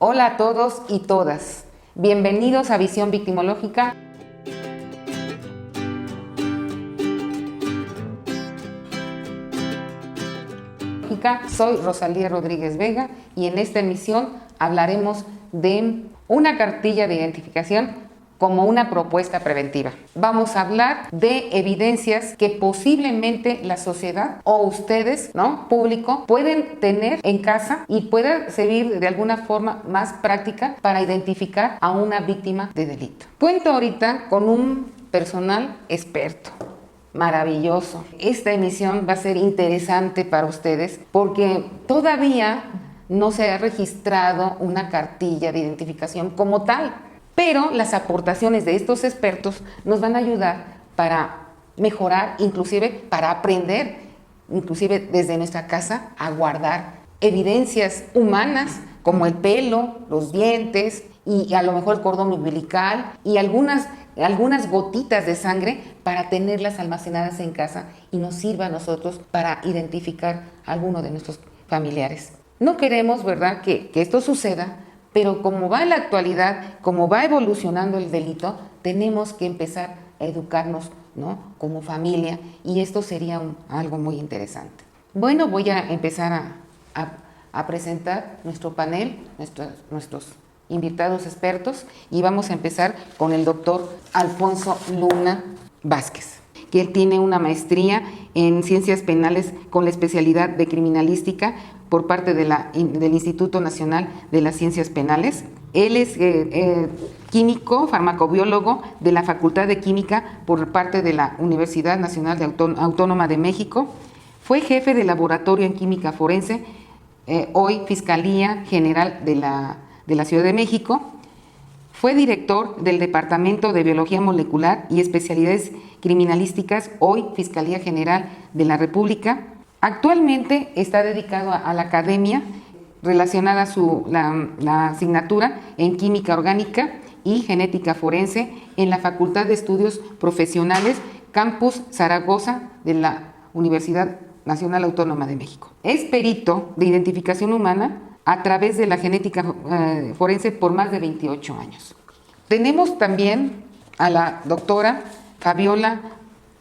Hola a todos y todas. Bienvenidos a Visión Victimológica. Soy Rosalía Rodríguez Vega y en esta emisión hablaremos de una cartilla de identificación como una propuesta preventiva. Vamos a hablar de evidencias que posiblemente la sociedad o ustedes, público, pueden tener en casa y pueda servir de alguna forma más práctica para identificar a una víctima de delito. Cuento ahorita con un personal experto. Maravilloso. Esta emisión va a ser interesante para ustedes porque todavía no se ha registrado una cartilla de identificación como tal, pero las aportaciones de estos expertos nos van a ayudar para mejorar, inclusive para aprender, inclusive desde nuestra casa, a guardar evidencias humanas como el pelo, los dientes y a lo mejor el cordón umbilical y algunas gotitas de sangre para tenerlas almacenadas en casa y nos sirva a nosotros para identificar a alguno de nuestros familiares. No queremos, ¿verdad?, que esto suceda, pero como va en la actualidad, como va evolucionando el delito, tenemos que empezar a educarnos, como familia, y esto sería algo muy interesante. Bueno, voy a empezar a presentar nuestro panel, nuestros invitados expertos, y vamos a empezar con el doctor Alfonso Luna Vázquez, que él tiene una maestría en Ciencias Penales con la especialidad de Criminalística por parte del Instituto Nacional de las Ciencias Penales. Él es químico, farmacobiólogo de la Facultad de Química por parte de la Universidad Nacional Autónoma de México. Fue jefe de laboratorio en química forense, hoy Fiscalía General de la Ciudad de México. Fue director del Departamento de Biología Molecular y Especialidades Criminalísticas, hoy Fiscalía General de la República. Actualmente está dedicado a la academia relacionada a la asignatura en Química Orgánica y Genética Forense en la Facultad de Estudios Profesionales Campus Zaragoza de la Universidad Nacional Autónoma de México. Es perito de identificación humana a través de la genética forense por más de 28 años. Tenemos también a la doctora Fabiola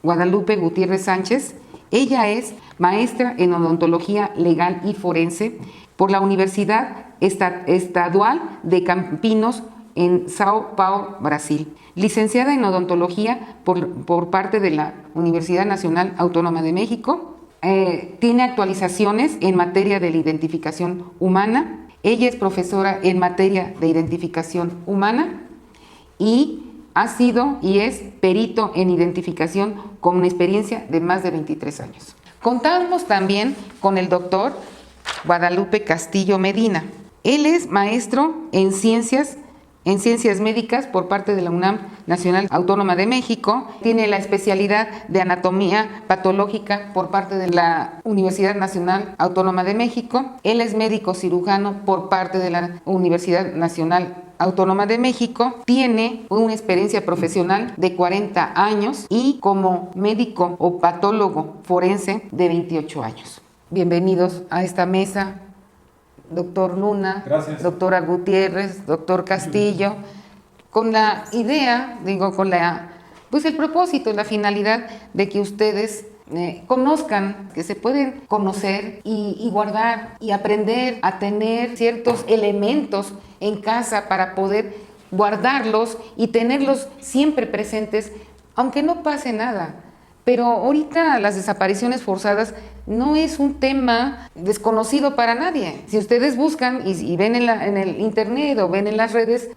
Guadalupe Gutiérrez Sánchez. Ella es maestra en odontología legal y forense por la Universidad Estadual de Campinos en Sao Paulo, Brasil. Licenciada en odontología por parte de la Universidad Nacional Autónoma de México. Tiene actualizaciones en materia de la identificación humana. Ella es profesora en materia de identificación humana y ha sido y es perito en identificación con una experiencia de más de 23 años. Contamos también con el doctor Guadalupe Castillo Medina. Él es maestro en ciencias médicas por parte de la UNAM Nacional Autónoma de México. Tiene la especialidad de anatomía patológica por parte de la Universidad Nacional Autónoma de México. Él es médico cirujano por parte de la Universidad Nacional Autónoma de México. Tiene una experiencia profesional de 40 años y como médico o patólogo forense de 28 años. Bienvenidos a esta mesa. Doctor Luna, gracias. Doctora Gutiérrez, doctor Castillo, con la idea, el propósito, la finalidad de que ustedes conozcan, que se pueden conocer y guardar y aprender a tener ciertos elementos en casa para poder guardarlos y tenerlos siempre presentes, aunque no pase nada. Pero ahorita las desapariciones forzadas no es un tema desconocido para nadie. Si ustedes buscan y ven en el internet o ven en las redes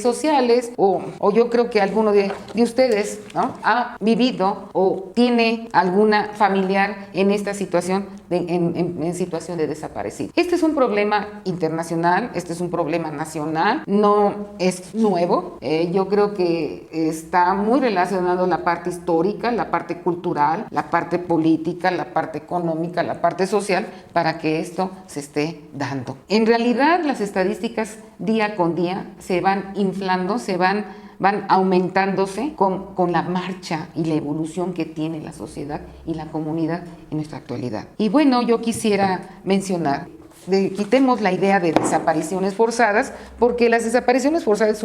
sociales o yo creo que alguno de ustedes ha vivido o tiene alguna familiar en esta situación en situación de desaparecido. Este es un problema internacional, este es un problema nacional, no es nuevo. Yo creo que está muy relacionado la parte histórica, la parte cultural, la parte política, la parte económica, la parte social, para que esto se esté dando. En realidad, las estadísticas día con día se van inflando, van aumentándose con la marcha y la evolución que tiene la sociedad y la comunidad en nuestra actualidad. Y bueno, yo quisiera mencionar quitemos la idea de desapariciones forzadas, porque las desapariciones forzadas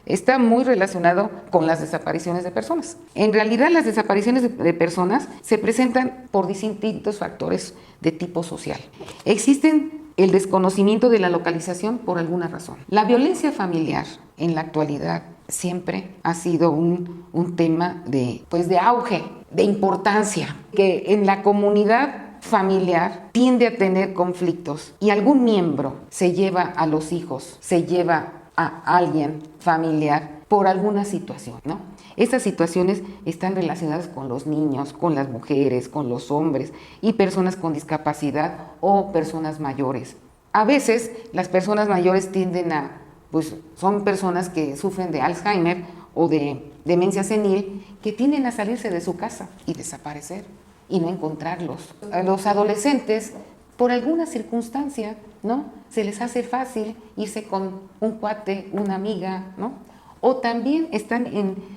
está muy relacionado con las desapariciones de personas. En realidad, las desapariciones de personas se presentan por distintos factores de tipo social. Existen el desconocimiento de la localización por alguna razón. La violencia familiar en la actualidad siempre ha sido un tema de auge, de importancia, que en la comunidad familiar tiende a tener conflictos y algún miembro se lleva a los hijos, se lleva a alguien familiar por alguna situación, ¿no? Estas situaciones están relacionadas con los niños, con las mujeres, con los hombres y personas con discapacidad o personas mayores. A veces las personas mayores son personas que sufren de Alzheimer o de demencia senil, que tienden a salirse de su casa y desaparecer y no encontrarlos. A los adolescentes, por alguna circunstancia, ¿no?, se les hace fácil irse con un cuate, una amiga, ¿no? O también están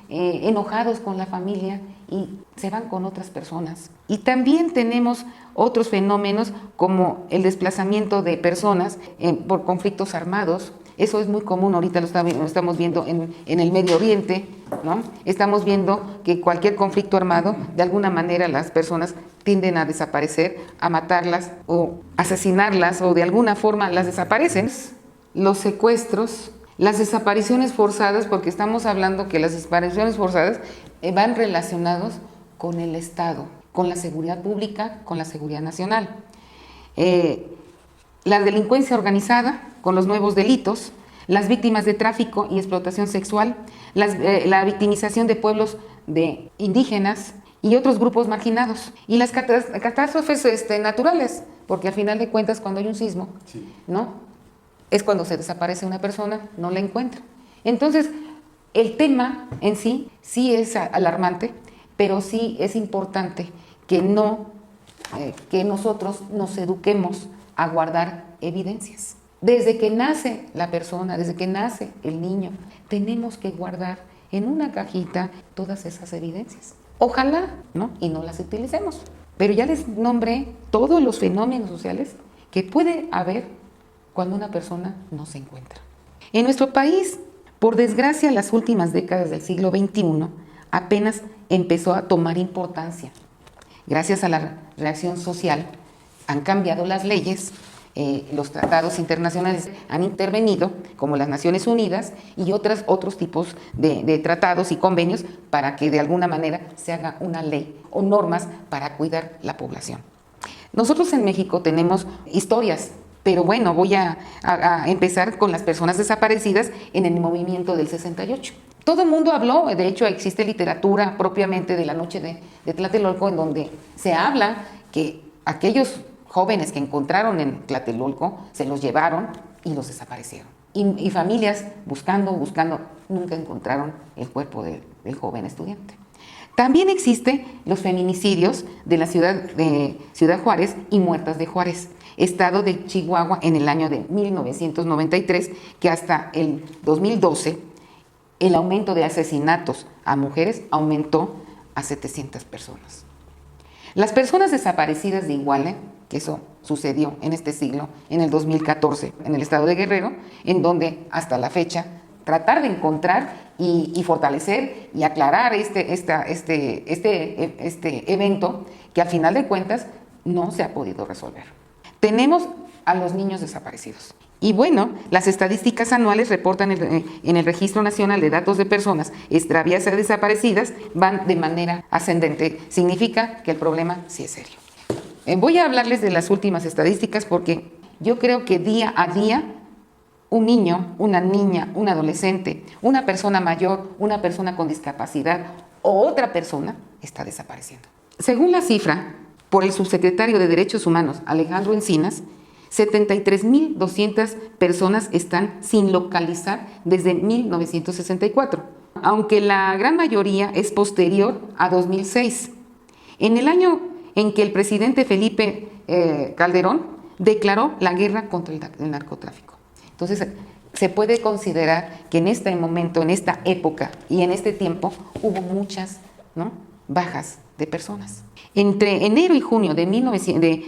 enojados con la familia y se van con otras personas. Y también tenemos otros fenómenos como el desplazamiento de personas por conflictos armados. Eso es muy común, ahorita lo estamos viendo en el Medio Oriente, ¿no? Estamos viendo que cualquier conflicto armado, de alguna manera las personas tienden a desaparecer, a matarlas o asesinarlas, o de alguna forma las desaparecen. Los secuestros, las desapariciones forzadas, porque estamos hablando que las desapariciones forzadas van relacionados con el Estado, con la seguridad pública, con la seguridad nacional. La delincuencia organizada, con los nuevos delitos, las víctimas de tráfico y explotación sexual, la victimización de pueblos de indígenas y otros grupos marginados, y las catástrofes naturales, porque al final de cuentas cuando hay un sismo, sí, ¿no?, es cuando se desaparece una persona, no la encuentra. Entonces, el tema en sí es alarmante, pero sí es importante que nosotros nos eduquemos a guardar evidencias. Desde que nace la persona, desde que nace el niño, tenemos que guardar en una cajita todas esas evidencias. Ojalá, ¿no?, y no las utilicemos. Pero ya les nombré todos los fenómenos sociales que puede haber cuando una persona no se encuentra. En nuestro país, por desgracia, las últimas décadas del siglo XXI apenas empezó a tomar importancia. Gracias a la reacción social, han cambiado las leyes, los tratados internacionales han intervenido, como las Naciones Unidas y otros tipos de tratados y convenios, para que de alguna manera se haga una ley o normas para cuidar la población. Nosotros en México tenemos historias, pero bueno, voy a empezar con las personas desaparecidas en el movimiento del 68. Todo el mundo habló, de hecho existe literatura propiamente de la noche de Tlatelolco, en donde se habla que aquellos jóvenes que encontraron en Tlatelolco se los llevaron y los desaparecieron. Y familias buscando, nunca encontraron el cuerpo del joven estudiante. También existen los feminicidios de la ciudad de Ciudad Juárez y Muertas de Juárez, estado de Chihuahua, en el año de 1993, que hasta el 2012 el aumento de asesinatos a mujeres aumentó a 700 personas. Las personas desaparecidas de Iguala, que eso sucedió en este siglo, en el 2014, en el estado de Guerrero, en donde hasta la fecha tratar de encontrar y fortalecer y aclarar este evento, que al final de cuentas no se ha podido resolver. Tenemos a los niños desaparecidos. Y bueno, las estadísticas anuales reportan en el Registro Nacional de Datos de Personas Extraviadas y Desaparecidas van de manera ascendente. Significa que el problema sí es serio. Voy a hablarles de las últimas estadísticas, porque yo creo que día a día un niño, una niña, un adolescente, una persona mayor, una persona con discapacidad o otra persona está desapareciendo. Según la cifra por el subsecretario de Derechos Humanos, Alejandro Encinas, 73,200 personas están sin localizar desde 1964, aunque la gran mayoría es posterior a 2006. En el año en que el presidente Felipe Calderón declaró la guerra contra el narcotráfico. Entonces, se puede considerar que en este momento, en esta época y en este tiempo, hubo muchas, ¿no?, bajas de personas. Entre enero y junio de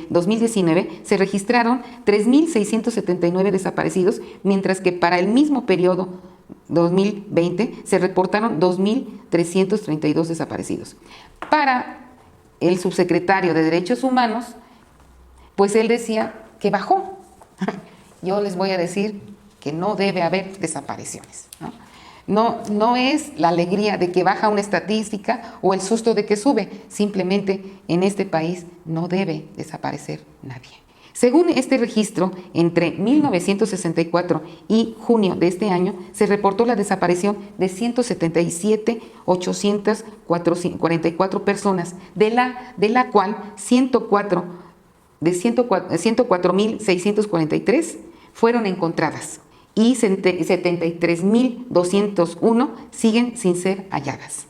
2019 se registraron 3.679 desaparecidos, mientras que para el mismo periodo 2020 se reportaron 2.332 desaparecidos. Para el subsecretario de Derechos Humanos, pues él decía que bajó. Yo les voy a decir que no debe haber desapariciones, ¿no? No es la alegría de que baja una estadística o el susto de que sube. Simplemente en este país no debe desaparecer nadie. Según este registro, entre 1964 y junio de este año se reportó la desaparición de 177,844 personas, de la cual 104,643 fueron encontradas y 73,201 siguen sin ser halladas.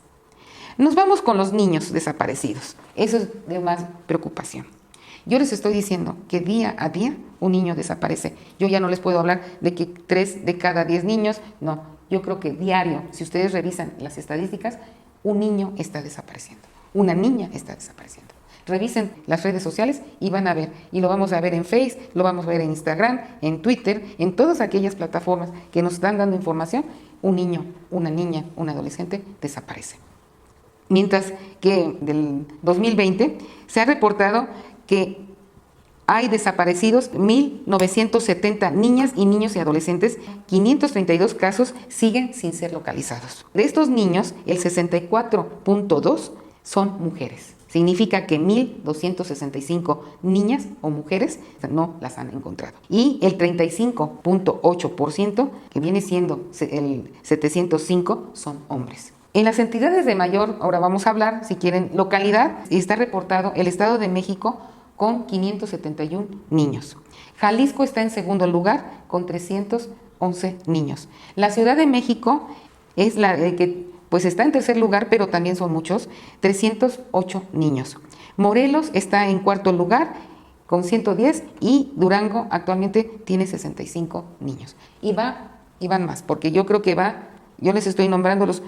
Nos vamos con los niños desaparecidos. Eso es de más preocupación. Yo les estoy diciendo que día a día un niño desaparece. Yo ya no les puedo hablar de que 3 de cada 10 niños, no. Yo creo que diario, si ustedes revisan las estadísticas, un niño está desapareciendo, una niña está desapareciendo. Revisen las redes sociales y van a ver, y lo vamos a ver en Facebook, lo vamos a ver en Instagram, en Twitter, en todas aquellas plataformas que nos están dando información. Un niño, una niña, un adolescente desaparece. Mientras que del 2020 se ha reportado que hay desaparecidos 1.970 niñas y niños y adolescentes, 532 casos siguen sin ser localizados. De estos niños, el 64,2% son mujeres. Significa que 1.265 niñas o mujeres no las han encontrado. Y el 35,8%, que viene siendo el 705, son hombres. En las entidades de mayor, ahora vamos a hablar, si quieren, localidad, está reportado el Estado de México con 571 niños. Jalisco está en segundo lugar con 311 niños. La Ciudad de México es la que pues está en tercer lugar, pero también son muchos, 308 niños. Morelos está en cuarto lugar con 110 y Durango actualmente tiene 65 niños. Y van más, porque yo creo que yo les estoy nombrando los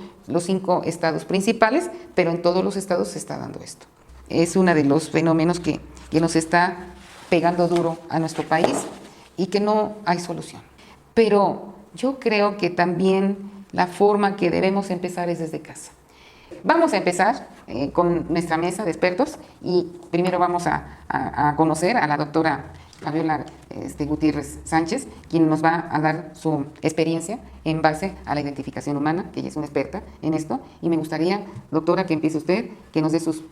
5 estados principales, pero en todos los estados se está dando esto. Es uno de los fenómenos que nos está pegando duro a nuestro país y que no hay solución. Pero yo creo que también la forma que debemos empezar es desde casa. Vamos a empezar con nuestra mesa de expertos y primero vamos a conocer a la doctora Fabiola Gutiérrez Sánchez, quien nos va a dar su experiencia en base a la identificación humana, que ella es una experta en esto. Y me gustaría, doctora, que empiece usted, que nos dé sus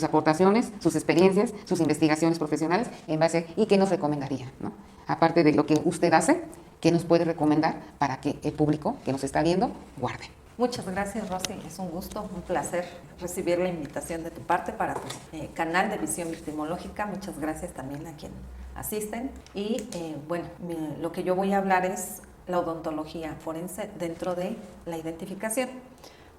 aportaciones, sus experiencias, sus investigaciones profesionales en base y qué nos recomendaría, ¿no? Aparte de lo que usted hace, ¿qué nos puede recomendar para que el público que nos está viendo guarde? Muchas gracias, Rosy. Es un gusto, un placer recibir la invitación de tu parte para tu canal de Visión Victimológica. Muchas gracias también a quien asisten. Y lo que yo voy a hablar es la odontología forense dentro de la identificación.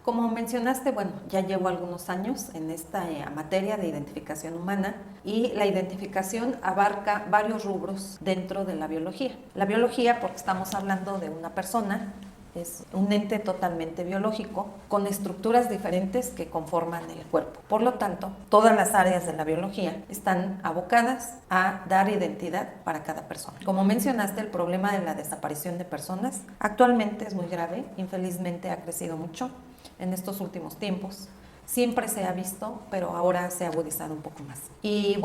Como mencionaste, ya llevo algunos años en esta materia de identificación humana y la identificación abarca varios rubros dentro de la biología. La biología, porque estamos hablando de una persona, es un ente totalmente biológico con estructuras diferentes que conforman el cuerpo. Por lo tanto, todas las áreas de la biología están abocadas a dar identidad para cada persona. Como mencionaste, el problema de la desaparición de personas actualmente es muy grave, infelizmente ha crecido mucho en estos últimos tiempos. Siempre se ha visto, pero ahora se ha agudizado un poco más. Y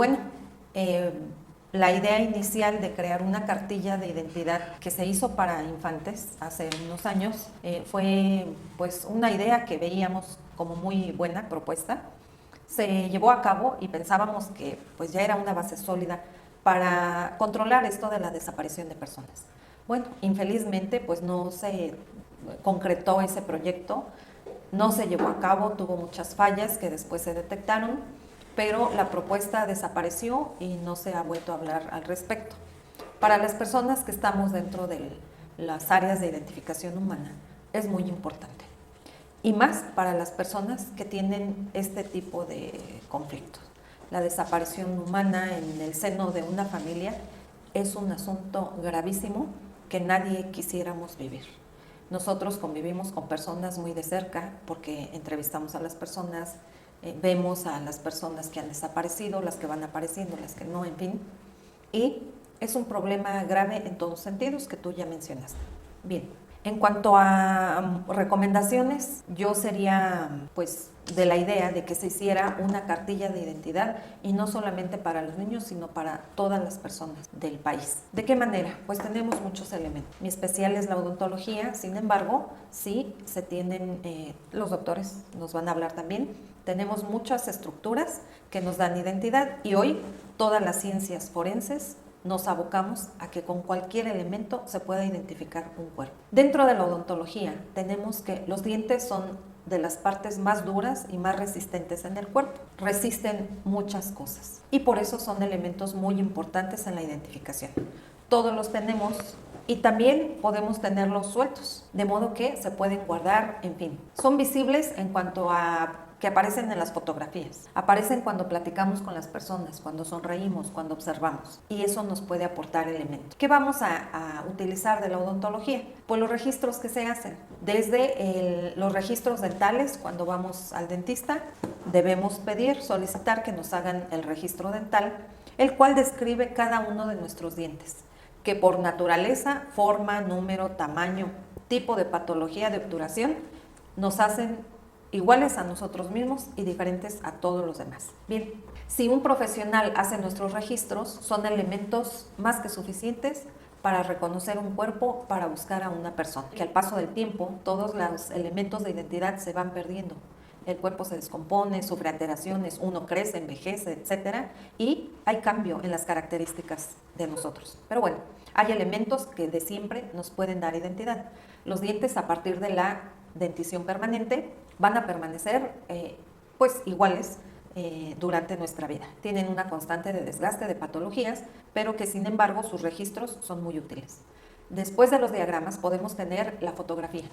la idea inicial de crear una cartilla de identidad que se hizo para infantes hace unos años fue pues una idea que veíamos como muy buena propuesta. Se llevó a cabo y pensábamos que pues ya era una base sólida para controlar esto de la desaparición de personas. Infelizmente pues no se concretó ese proyecto, no se llevó a cabo, tuvo muchas fallas que después se detectaron, pero la propuesta desapareció y no se ha vuelto a hablar al respecto. Para las personas que estamos dentro de las áreas de identificación humana es muy importante, y más para las personas que tienen este tipo de conflictos. La desaparición humana en el seno de una familia es un asunto gravísimo que nadie quisiéramos vivir. Nosotros convivimos con personas muy de cerca porque entrevistamos a las personas, vemos a las personas que han desaparecido, las que van apareciendo, las que no, en fin. Y es un problema grave en todos sentidos que tú ya mencionaste. Bien, en cuanto a recomendaciones, yo sería pues de la idea de que se hiciera una cartilla de identidad y no solamente para los niños, sino para todas las personas del país. ¿De qué manera? Pues tenemos muchos elementos. Mi especial es la odontología, sin embargo, sí se tienen, los doctores nos van a hablar también, tenemos muchas estructuras que nos dan identidad y hoy todas las ciencias forenses nos abocamos a que con cualquier elemento se pueda identificar un cuerpo. Dentro de la odontología tenemos que los dientes son de las partes más duras y más resistentes en el cuerpo. Resisten muchas cosas y por eso son elementos muy importantes en la identificación. Todos los tenemos y también podemos tenerlos sueltos, de modo que se pueden guardar, en fin. Son visibles en cuanto a que aparecen en las fotografías. Aparecen cuando platicamos con las personas, cuando sonreímos, cuando observamos. Y eso nos puede aportar elementos. ¿Qué vamos a utilizar de la odontología? Pues los registros que se hacen. Desde los registros dentales, cuando vamos al dentista, debemos solicitar que nos hagan el registro dental, el cual describe cada uno de nuestros dientes, que por naturaleza, forma, número, tamaño, tipo de patología de obturación, nos hacen iguales a nosotros mismos y diferentes a todos los demás. Bien, si un profesional hace nuestros registros, son elementos más que suficientes para reconocer un cuerpo, para buscar a una persona. Que al paso del tiempo, todos los elementos de identidad se van perdiendo. El cuerpo se descompone, sufre alteraciones, uno crece, envejece, etc. Y hay cambio en las características de nosotros. Pero bueno, hay elementos que de siempre nos pueden dar identidad. Los dientes, a partir de la dentición permanente, van a permanecer pues iguales durante nuestra vida. Tienen una constante de desgaste de patologías, pero que sin embargo sus registros son muy útiles. Después de los diagramas podemos tener la fotografía.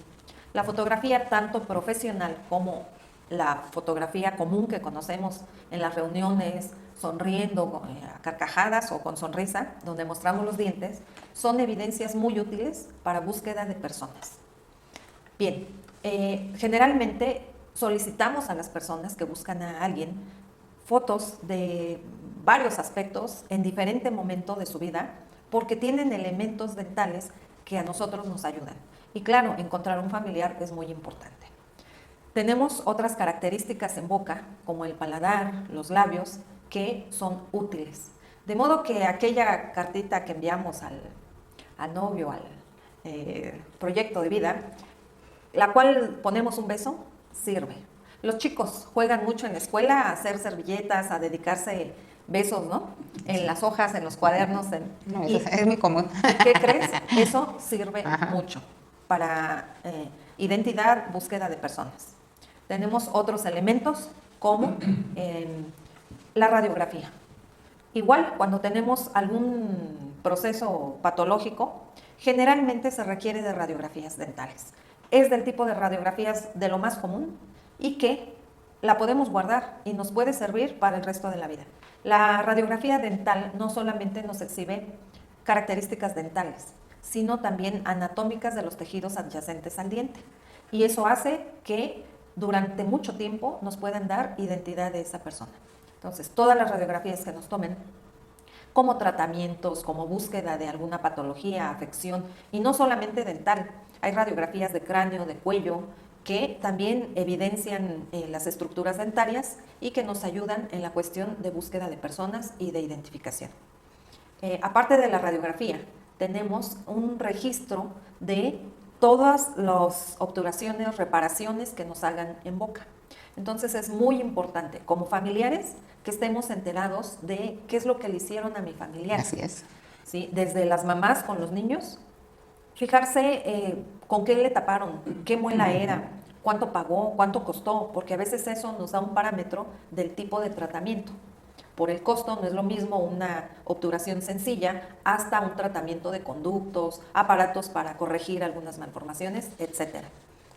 La fotografía tanto profesional como la fotografía común que conocemos en las reuniones, sonriendo, a carcajadas o con sonrisa, donde mostramos los dientes, son evidencias muy útiles para búsqueda de personas. Bien, generalmente solicitamos a las personas que buscan a alguien fotos de varios aspectos en diferente momento de su vida porque tienen elementos dentales que a nosotros nos ayudan. Y claro, encontrar un familiar es muy importante. Tenemos otras características en boca, como el paladar, los labios, que son útiles. De modo que aquella cartita que enviamos al novio, al proyecto de vida, la cual ponemos un beso, sirve. Los chicos juegan mucho en la escuela a hacer servilletas, a dedicarse besos, ¿no? En las hojas, en los cuadernos. No, es muy común. ¿Qué crees? Eso sirve Ajá. mucho para identidad, búsqueda de personas. Tenemos otros elementos como la radiografía. Igual, cuando tenemos algún proceso patológico, generalmente se requiere de radiografías dentales. Es del tipo de radiografías de lo más común y que la podemos guardar y nos puede servir para el resto de la vida. La radiografía dental no solamente nos exhibe características dentales, sino también anatómicas de los tejidos adyacentes al diente. Y eso hace que durante mucho tiempo nos puedan dar identidad de esa persona. Entonces, todas las radiografías que nos tomen como tratamientos, como búsqueda de alguna patología, afección, y no solamente dental. Hay radiografías de cráneo, de cuello, que también evidencian las estructuras dentarias y que nos ayudan en la cuestión de búsqueda de personas y de identificación. Aparte de la radiografía, tenemos un registro de todas las obturaciones, reparaciones que nos hagan en boca. Entonces es muy importante, como familiares, que estemos enterados de qué es lo que le hicieron a mi familiar. Así es. ¿Sí? Desde las mamás con los niños, fijarse con qué le taparon, qué muela era, cuánto pagó, cuánto costó, porque a veces eso nos da un parámetro del tipo de tratamiento. Por el costo no es lo mismo una obturación sencilla hasta un tratamiento de conductos, aparatos para corregir algunas malformaciones, etc.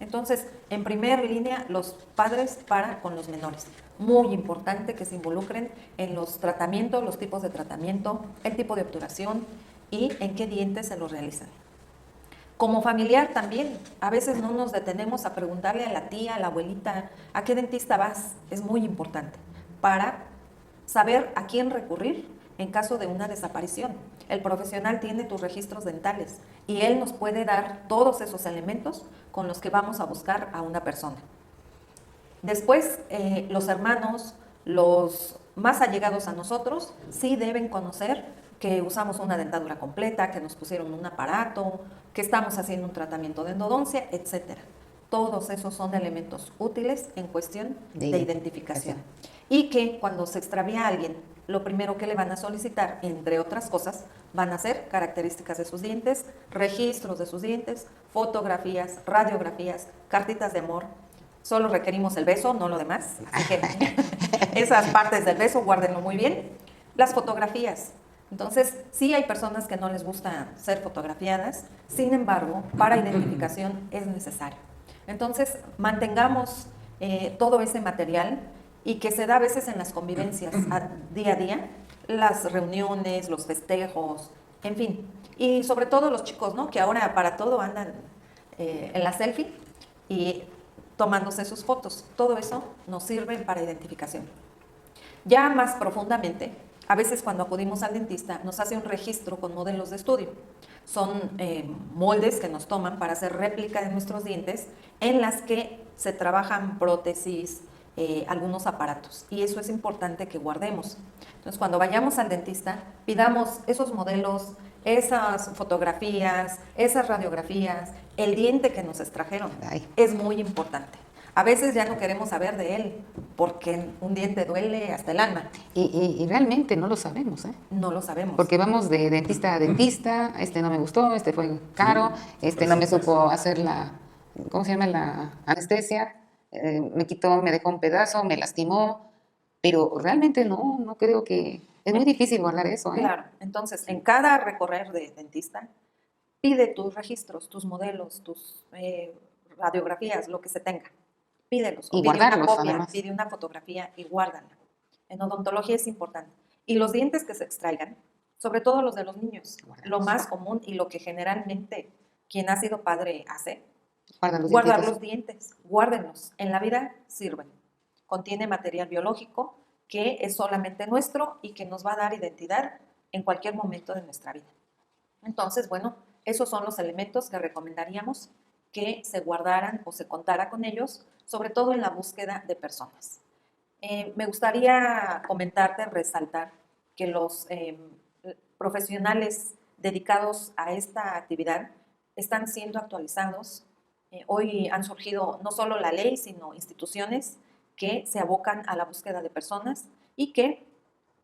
Entonces, en primera línea, los padres con los menores. Muy importante que se involucren en los tratamientos, los tipos de tratamiento, el tipo de obturación y en qué dientes se los realizan. Como familiar también, a veces no nos detenemos a preguntarle a la tía, a la abuelita, ¿a qué dentista vas? Es muy importante para saber a quién recurrir en caso de una desaparición. El profesional tiene tus registros dentales y él nos puede dar todos esos elementos con los que vamos a buscar a una persona. Después, los hermanos, los más allegados a nosotros, sí deben conocer que usamos una dentadura completa, que nos pusieron un aparato, que estamos haciendo un tratamiento de endodoncia, etcétera. Todos esos son elementos útiles en cuestión de identificación. Y que cuando se extravía a alguien, lo primero que le van a solicitar, entre otras cosas, van a ser características de sus dientes, registros de sus dientes, fotografías, radiografías, cartitas de amor. Solo requerimos el beso, no lo demás. Así que esas partes del beso, guárdenlo muy bien. Las fotografías. Entonces, sí hay personas que no les gusta ser fotografiadas, sin embargo, para identificación es necesario. Entonces, mantengamos todo ese material y que se da a veces en las convivencias día a día, las reuniones, los festejos, en fin. Y sobre todo los chicos, ¿no? Que ahora para todo andan en la selfie y tomándose sus fotos. Todo eso nos sirve para identificación. Ya más profundamente, a veces cuando acudimos al dentista nos hace un registro con modelos de estudio. Son moldes que nos toman para hacer réplica de nuestros dientes en las que se trabajan prótesis, algunos aparatos. Y eso es importante que guardemos. Entonces, cuando vayamos al dentista, pidamos esos modelos, esas fotografías, esas radiografías, el diente que nos extrajeron. Es muy importante. A veces ya no queremos saber de él, porque un diente duele hasta el alma. Y realmente no lo sabemos, ¿eh? No lo sabemos. Porque vamos de dentista a dentista, este no me gustó, este fue caro, este no me supo hacer la, ¿cómo se llama? La anestesia, me quitó, me dejó un pedazo, me lastimó, pero realmente no creo que, es muy difícil guardar eso, ¿eh? Claro, entonces en cada recorrer de dentista, pide tus registros, tus modelos, tus radiografías, lo que se tenga. Pídelos. Y pide guardarlos, una copia, además. pide una fotografía y guárdala. En odontología es importante. Y los dientes que se extraigan, sobre todo los de los niños, lo más común y lo que generalmente quien ha sido padre hace, guardar los dientes, guárdenlos. En la vida sirven. Contiene material biológico que es solamente nuestro y que nos va a dar identidad en cualquier momento de nuestra vida. Entonces, bueno, esos son los elementos que recomendaríamos que se guardaran o se contara con ellos, sobre todo en la búsqueda de personas. Me gustaría comentarte, resaltar que los profesionales dedicados a esta actividad están siendo actualizados. Hoy han surgido no solo la ley, sino instituciones que se abocan a la búsqueda de personas y que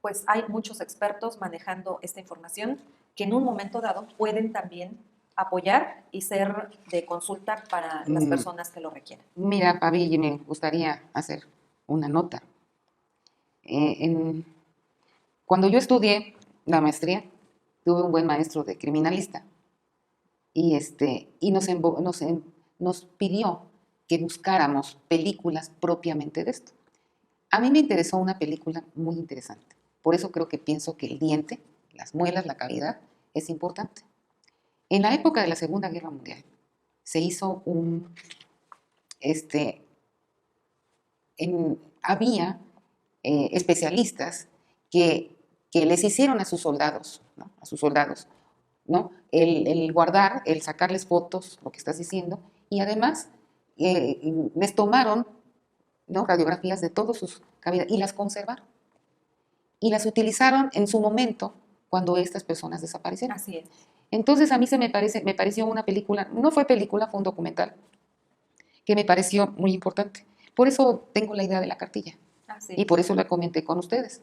pues hay muchos expertos manejando esta información que en un momento dado pueden también apoyar y ser de consulta para las personas que lo requieran. Mira, Fabi, me gustaría hacer una nota. Cuando yo estudié la maestría, tuve un buen maestro de criminalista y nos pidió que buscáramos películas propiamente de esto. A mí me interesó una película muy interesante. Por eso creo que pienso que el diente, las muelas, la cavidad, es importante. En la época de la Segunda Guerra Mundial se hizo había especialistas que les hicieron a sus soldados, ¿no? A sus soldados, ¿no? El guardar, el sacarles fotos, lo que estás diciendo, y además les tomaron, ¿no? Radiografías de todas sus cavidades y las conservaron. Y las utilizaron en su momento cuando estas personas desaparecieron. Así es. Entonces a mí me pareció una película, no fue película, fue un documental, que me pareció muy importante. Por eso tengo la idea de la cartilla. Y por eso la comenté con ustedes.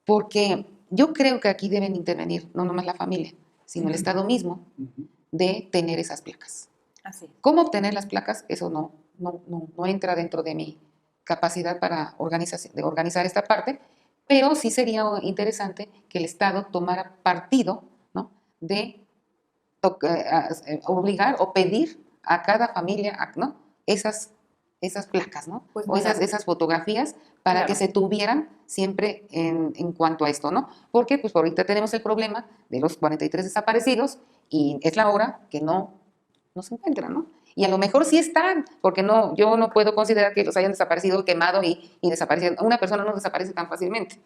Porque yo creo que aquí deben intervenir no nomás la familia, sino el Estado mismo, de tener esas placas. Así es. ¿Cómo obtener las placas? Eso no entra dentro de mi capacidad para organizar esta parte, pero sí sería interesante que el Estado tomara partido, ¿no? de obligar o pedir a cada familia, ¿no? esas placas, ¿no? Pues o esas fotografías para que se tuvieran siempre en cuanto a esto, ¿no? Porque pues ahorita tenemos el problema de los 43 desaparecidos y es la hora que no no se encuentran, ¿no? Y a lo mejor sí están, porque no, yo no puedo considerar que los hayan desaparecido, quemado y desaparecido. Una persona no desaparece tan fácilmente,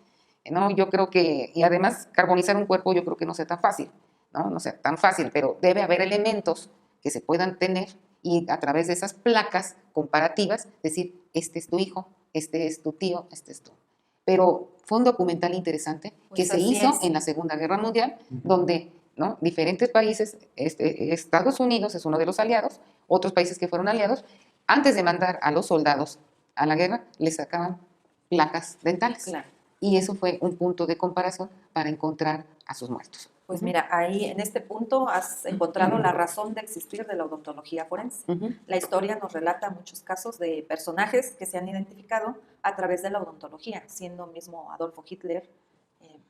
¿no? Yo creo que, y además carbonizar un cuerpo yo creo que no sea tan fácil, ¿no? No sea tan fácil, pero debe haber elementos que se puedan tener y a través de esas placas comparativas decir, este es tu hijo, este es tu tío, este es tú. Pero fue un documental interesante que Pues se así hizo es. en la Segunda Guerra Mundial, donde, ¿no?, diferentes países, Estados Unidos es uno de los aliados, otros países que fueron aliados, antes de mandar a los soldados a la guerra, les sacaban placas dentales. Claro. Y eso fue un punto de comparación para encontrar a sus muertos. Pues mira, ahí en este punto has encontrado la razón de existir de la odontología forense. La historia nos relata muchos casos de personajes que se han identificado a través de la odontología, siendo mismo Adolfo Hitler,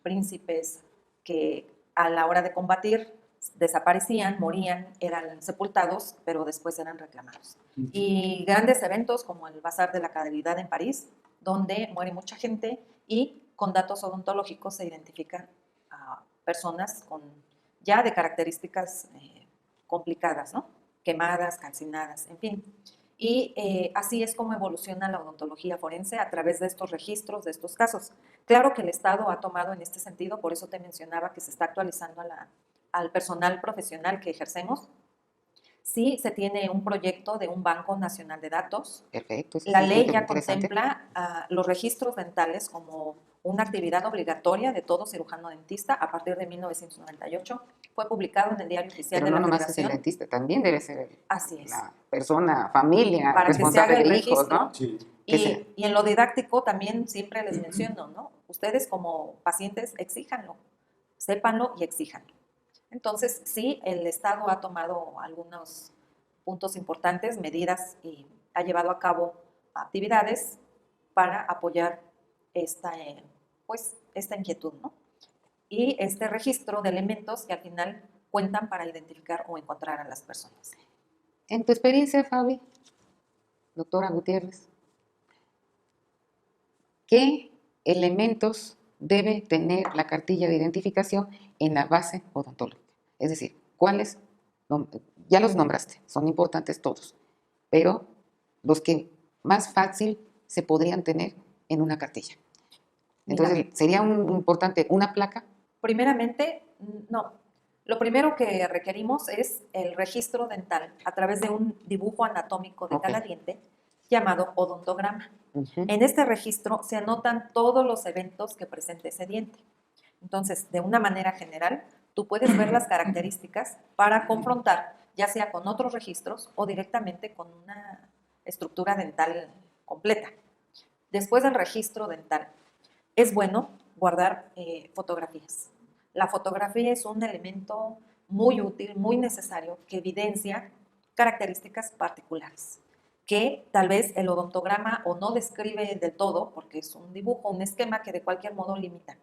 príncipes que a la hora de combatir desaparecían, morían, eran sepultados, pero después eran reclamados. Y grandes eventos como el Bazar de la Caridad en París, donde muere mucha gente y con datos odontológicos se identifican a personas con ya de características complicadas, ¿no? Quemadas, calcinadas, en fin. Y así es como evoluciona la odontología forense a través de estos registros, de estos casos. Claro que el Estado ha tomado en este sentido, por eso te mencionaba que se está actualizando al personal profesional que ejercemos. Sí, se tiene un proyecto de un Banco Nacional de Datos. Perfecto. La ley ya contempla los registros dentales como una actividad obligatoria de todo cirujano dentista a partir de 1998. Fue publicado en el Diario Oficial Pero de no la nomás es el Federación. dentista, también debe ser Así es. la persona, familia, Para que se responsable haga el de hijos, registro. ¿no? Sí. Y en lo didáctico también siempre les menciono, ¿no? Ustedes como pacientes exíjanlo, sépanlo y exíjanlo. Entonces, sí, el Estado ha tomado algunos puntos importantes, medidas y ha llevado a cabo actividades para apoyar esta inquietud, ¿no? Y este registro de elementos que al final cuentan para identificar o encontrar a las personas. En tu experiencia, Fabi, doctora Gutiérrez, ¿qué elementos debe tener la cartilla de identificación en la base odontológica? Es decir, ¿cuáles? Ya los nombraste, son importantes todos, pero los que más fácil se podrían tener en una cartilla. Entonces, Mira, ¿sería importante una placa? primeramente, no. Lo primero que requerimos es el registro dental a través de un dibujo anatómico de cada diente llamado odontograma. En este registro se anotan todos los eventos que presente ese diente. Entonces, de una manera general, tú puedes ver las características para confrontar, ya sea con otros registros o directamente con una estructura dental completa. Después del registro dental, es bueno guardar fotografías. La fotografía es un elemento muy útil, muy necesario, que evidencia características particulares, que tal vez el odontograma o no describe del todo, porque es un dibujo, un esquema que de cualquier modo limita.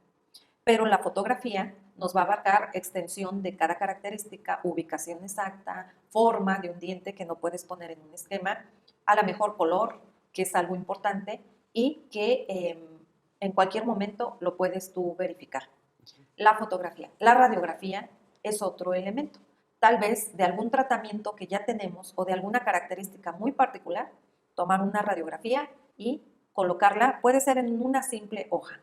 Pero la fotografía nos va a abarcar extensión de cada característica, ubicación exacta, forma de un diente que no puedes poner en un esquema, a la mejor color, que es algo importante, y que en cualquier momento lo puedes tú verificar. La fotografía. La radiografía es otro elemento. Tal vez de algún tratamiento que ya tenemos o de alguna característica muy particular, tomar una radiografía y colocarla, puede ser en una simple hoja.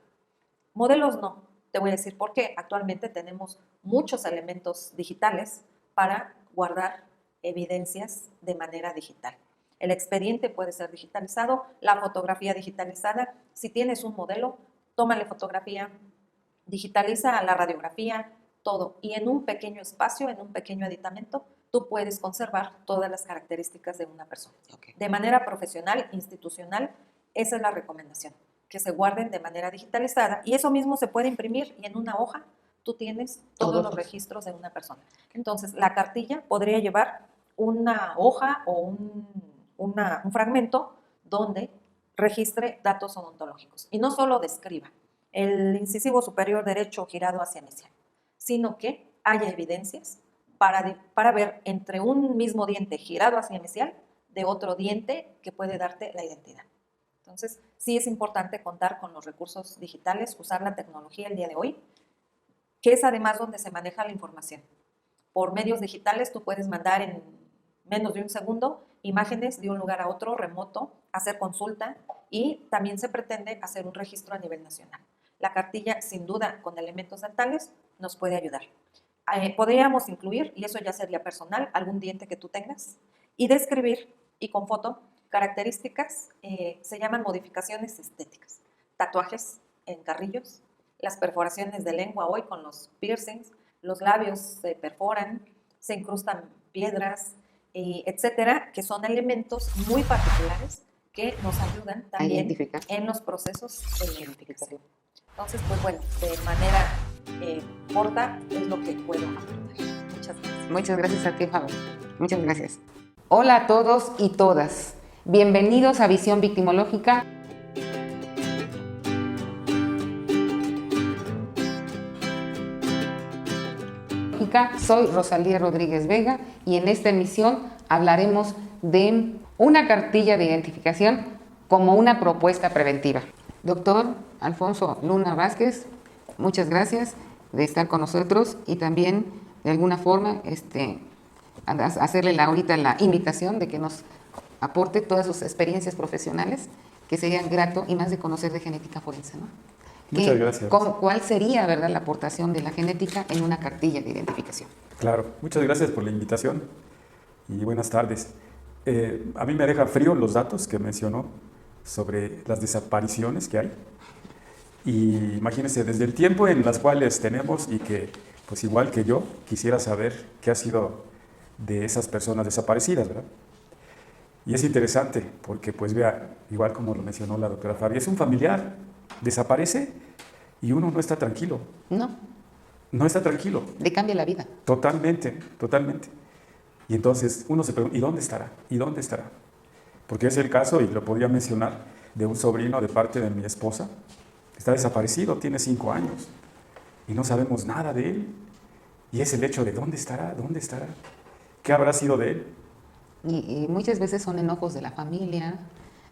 Modelos no. Te voy a decir por qué. Actualmente tenemos muchos elementos digitales para guardar evidencias de manera digital. El expediente puede ser digitalizado, la fotografía digitalizada. Si tienes un modelo, tómale fotografía, digitaliza la radiografía, todo. Y en un pequeño espacio, en un pequeño aditamento, tú puedes conservar todas las características de una persona. De manera profesional, institucional, esa es la recomendación, que se guarden de manera digitalizada. Y eso mismo se puede imprimir y en una hoja tú tienes todos los registros de una persona. Entonces, la cartilla podría llevar una hoja o un fragmento donde registre datos odontológicos. Y no solo describa el incisivo superior derecho girado hacia mesial, sino que haya evidencias para ver entre un mismo diente girado hacia mesial de otro diente que puede darte la identidad. Entonces, sí es importante contar con los recursos digitales, usar la tecnología el día de hoy, que es además donde se maneja la información. Por medios digitales tú puedes mandar en menos de un segundo, imágenes de un lugar a otro remoto, hacer consulta y también se pretende hacer un registro a nivel nacional. La cartilla, sin duda, con elementos dentales, nos puede ayudar. Podríamos incluir, y eso ya sería personal, algún diente que tú tengas y describir, y con foto, características, se llaman modificaciones estéticas, tatuajes en carrillos, las perforaciones de lengua hoy con los piercings, los labios se perforan, se incrustan piedras, etcétera, que son elementos muy particulares que nos ayudan también en los procesos de identificación. Entonces, pues bueno, de manera corta es lo que puedo aportar. Muchas gracias. Muchas gracias a ti, Fabi. Muchas gracias. Hola a todos y todas. Bienvenidos a Visión Victimológica. Soy Rosalía Rodríguez Vega y en esta emisión hablaremos de una cartilla de identificación como una propuesta preventiva. Doctor Alfonso Luna Vázquez, muchas gracias de estar con nosotros y también de alguna forma hacerle ahorita la invitación de que nos aporte todas sus experiencias profesionales, que serían grato y más de conocer de genética forense, ¿no? Muchas gracias. ¿Cuál sería, verdad, la aportación de la genética en una cartilla de identificación? Claro, muchas gracias por la invitación y buenas tardes. A mí me deja frío los datos que mencionó sobre las desapariciones que hay. Y imagínense, desde el tiempo en las cuales tenemos y que, pues igual que yo, quisiera saber qué ha sido de esas personas desaparecidas, ¿verdad? Y es interesante porque, pues vea, igual como lo mencionó la doctora Fabi, es un familiar, desaparece y uno no está tranquilo. No está tranquilo. Le cambia la vida. Totalmente, totalmente. Y entonces uno se pregunta, ¿y dónde estará? ¿Y dónde estará? Porque es el caso, y lo podría mencionar, de un sobrino de parte de mi esposa. Está desaparecido, tiene 5 años y no sabemos nada de él. Y es el hecho de ¿dónde estará? ¿Dónde estará? ¿Qué habrá sido de él? Y muchas veces son enojos de la familia,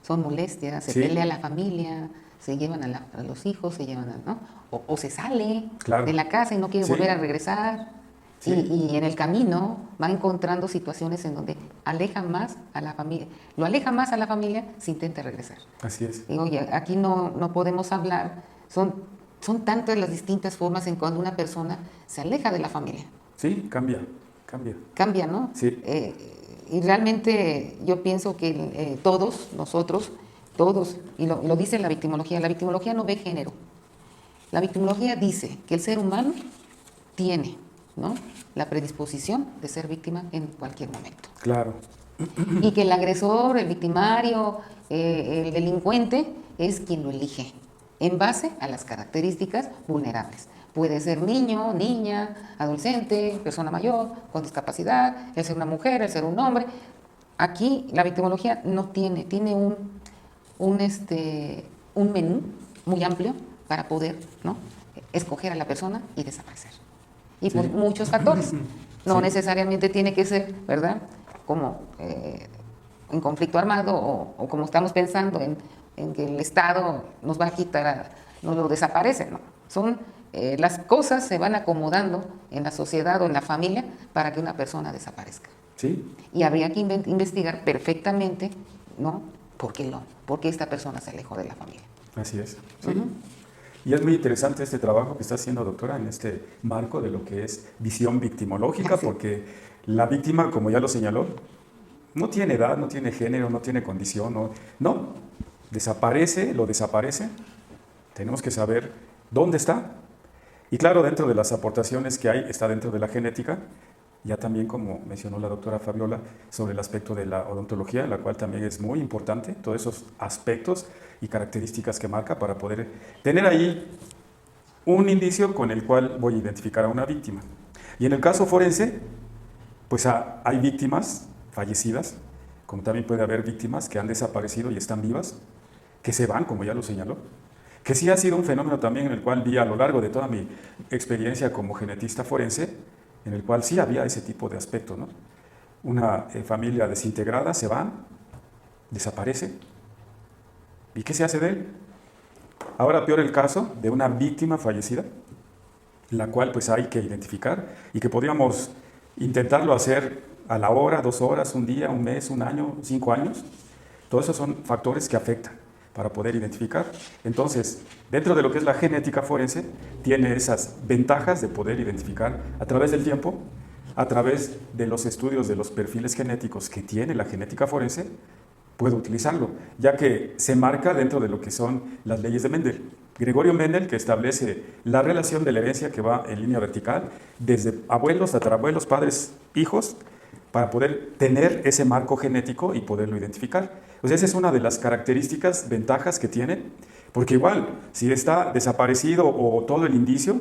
son molestias, se pelea la familia, se llevan a los hijos, se llevan ¿no? O se sale de la casa y no quiere volver a regresar. Y en el camino va encontrando situaciones en donde aleja más a la familia, lo aleja más a la familia si intenta regresar. Así es. Y oye, aquí no podemos hablar, son tantas las distintas formas en cuando una persona se aleja de la familia. Sí, cambia. Cambia, ¿no? Sí. Y realmente yo pienso que todos, nosotros, y lo dice la victimología no ve género. La victimología dice que el ser humano tiene, ¿no?, la predisposición de ser víctima en cualquier momento. Claro. Y que el agresor, el victimario, el delincuente es quien lo elige en base a las características vulnerables. Puede ser niño, niña, adolescente, persona mayor, con discapacidad, el ser una mujer, el ser un hombre. Aquí la victimología no tiene un menú muy amplio para poder, ¿no?, escoger a la persona y desaparecer. Y por muchos factores. No necesariamente tiene que ser, ¿verdad?, como en conflicto armado o como estamos pensando en que el Estado nos va a quitar, nos lo desaparece, ¿no? Las cosas se van acomodando en la sociedad o en la familia para que una persona desaparezca. Sí. Y habría que investigar perfectamente, ¿no?, por qué esta persona se alejó de la familia. Así es. Sí. Y es muy interesante este trabajo que está haciendo, doctora, en este marco de lo que es visión victimológica, porque la víctima, como ya lo señaló, no tiene edad, no tiene género, no tiene condición, no. Lo desaparece. Tenemos que saber dónde está. Y claro, dentro de las aportaciones que hay, está dentro de la genética, ya también como mencionó la doctora Fabiola, sobre el aspecto de la odontología, la cual también es muy importante, todos esos aspectos y características que marca para poder tener ahí un indicio con el cual voy a identificar a una víctima. Y en el caso forense, pues hay víctimas fallecidas, como también puede haber víctimas que han desaparecido y están vivas, que se van, como ya lo señaló, que sí ha sido un fenómeno también en el cual vi a lo largo de toda mi experiencia como genetista forense, en el cual sí había ese tipo de aspecto, ¿no? Una familia desintegrada se va, desaparece. ¿Y qué se hace de él? Ahora peor el caso de una víctima fallecida, la cual pues hay que identificar y que podríamos intentarlo hacer a la hora, 2 horas, un día, un mes, un año, 5 años. Todos esos son factores que afectan para poder identificar. Entonces, dentro de lo que es la genética forense, tiene esas ventajas de poder identificar a través del tiempo, a través de los estudios de los perfiles genéticos que tiene la genética forense, puede utilizarlo, ya que se marca dentro de lo que son las leyes de Mendel. Gregorio Mendel, que establece la relación de la herencia que va en línea vertical, desde abuelos, tatarabuelos, padres, hijos, para poder tener ese marco genético y poderlo identificar. Pues esa es una de las características, ventajas que tiene, porque igual, si está desaparecido o todo el indicio,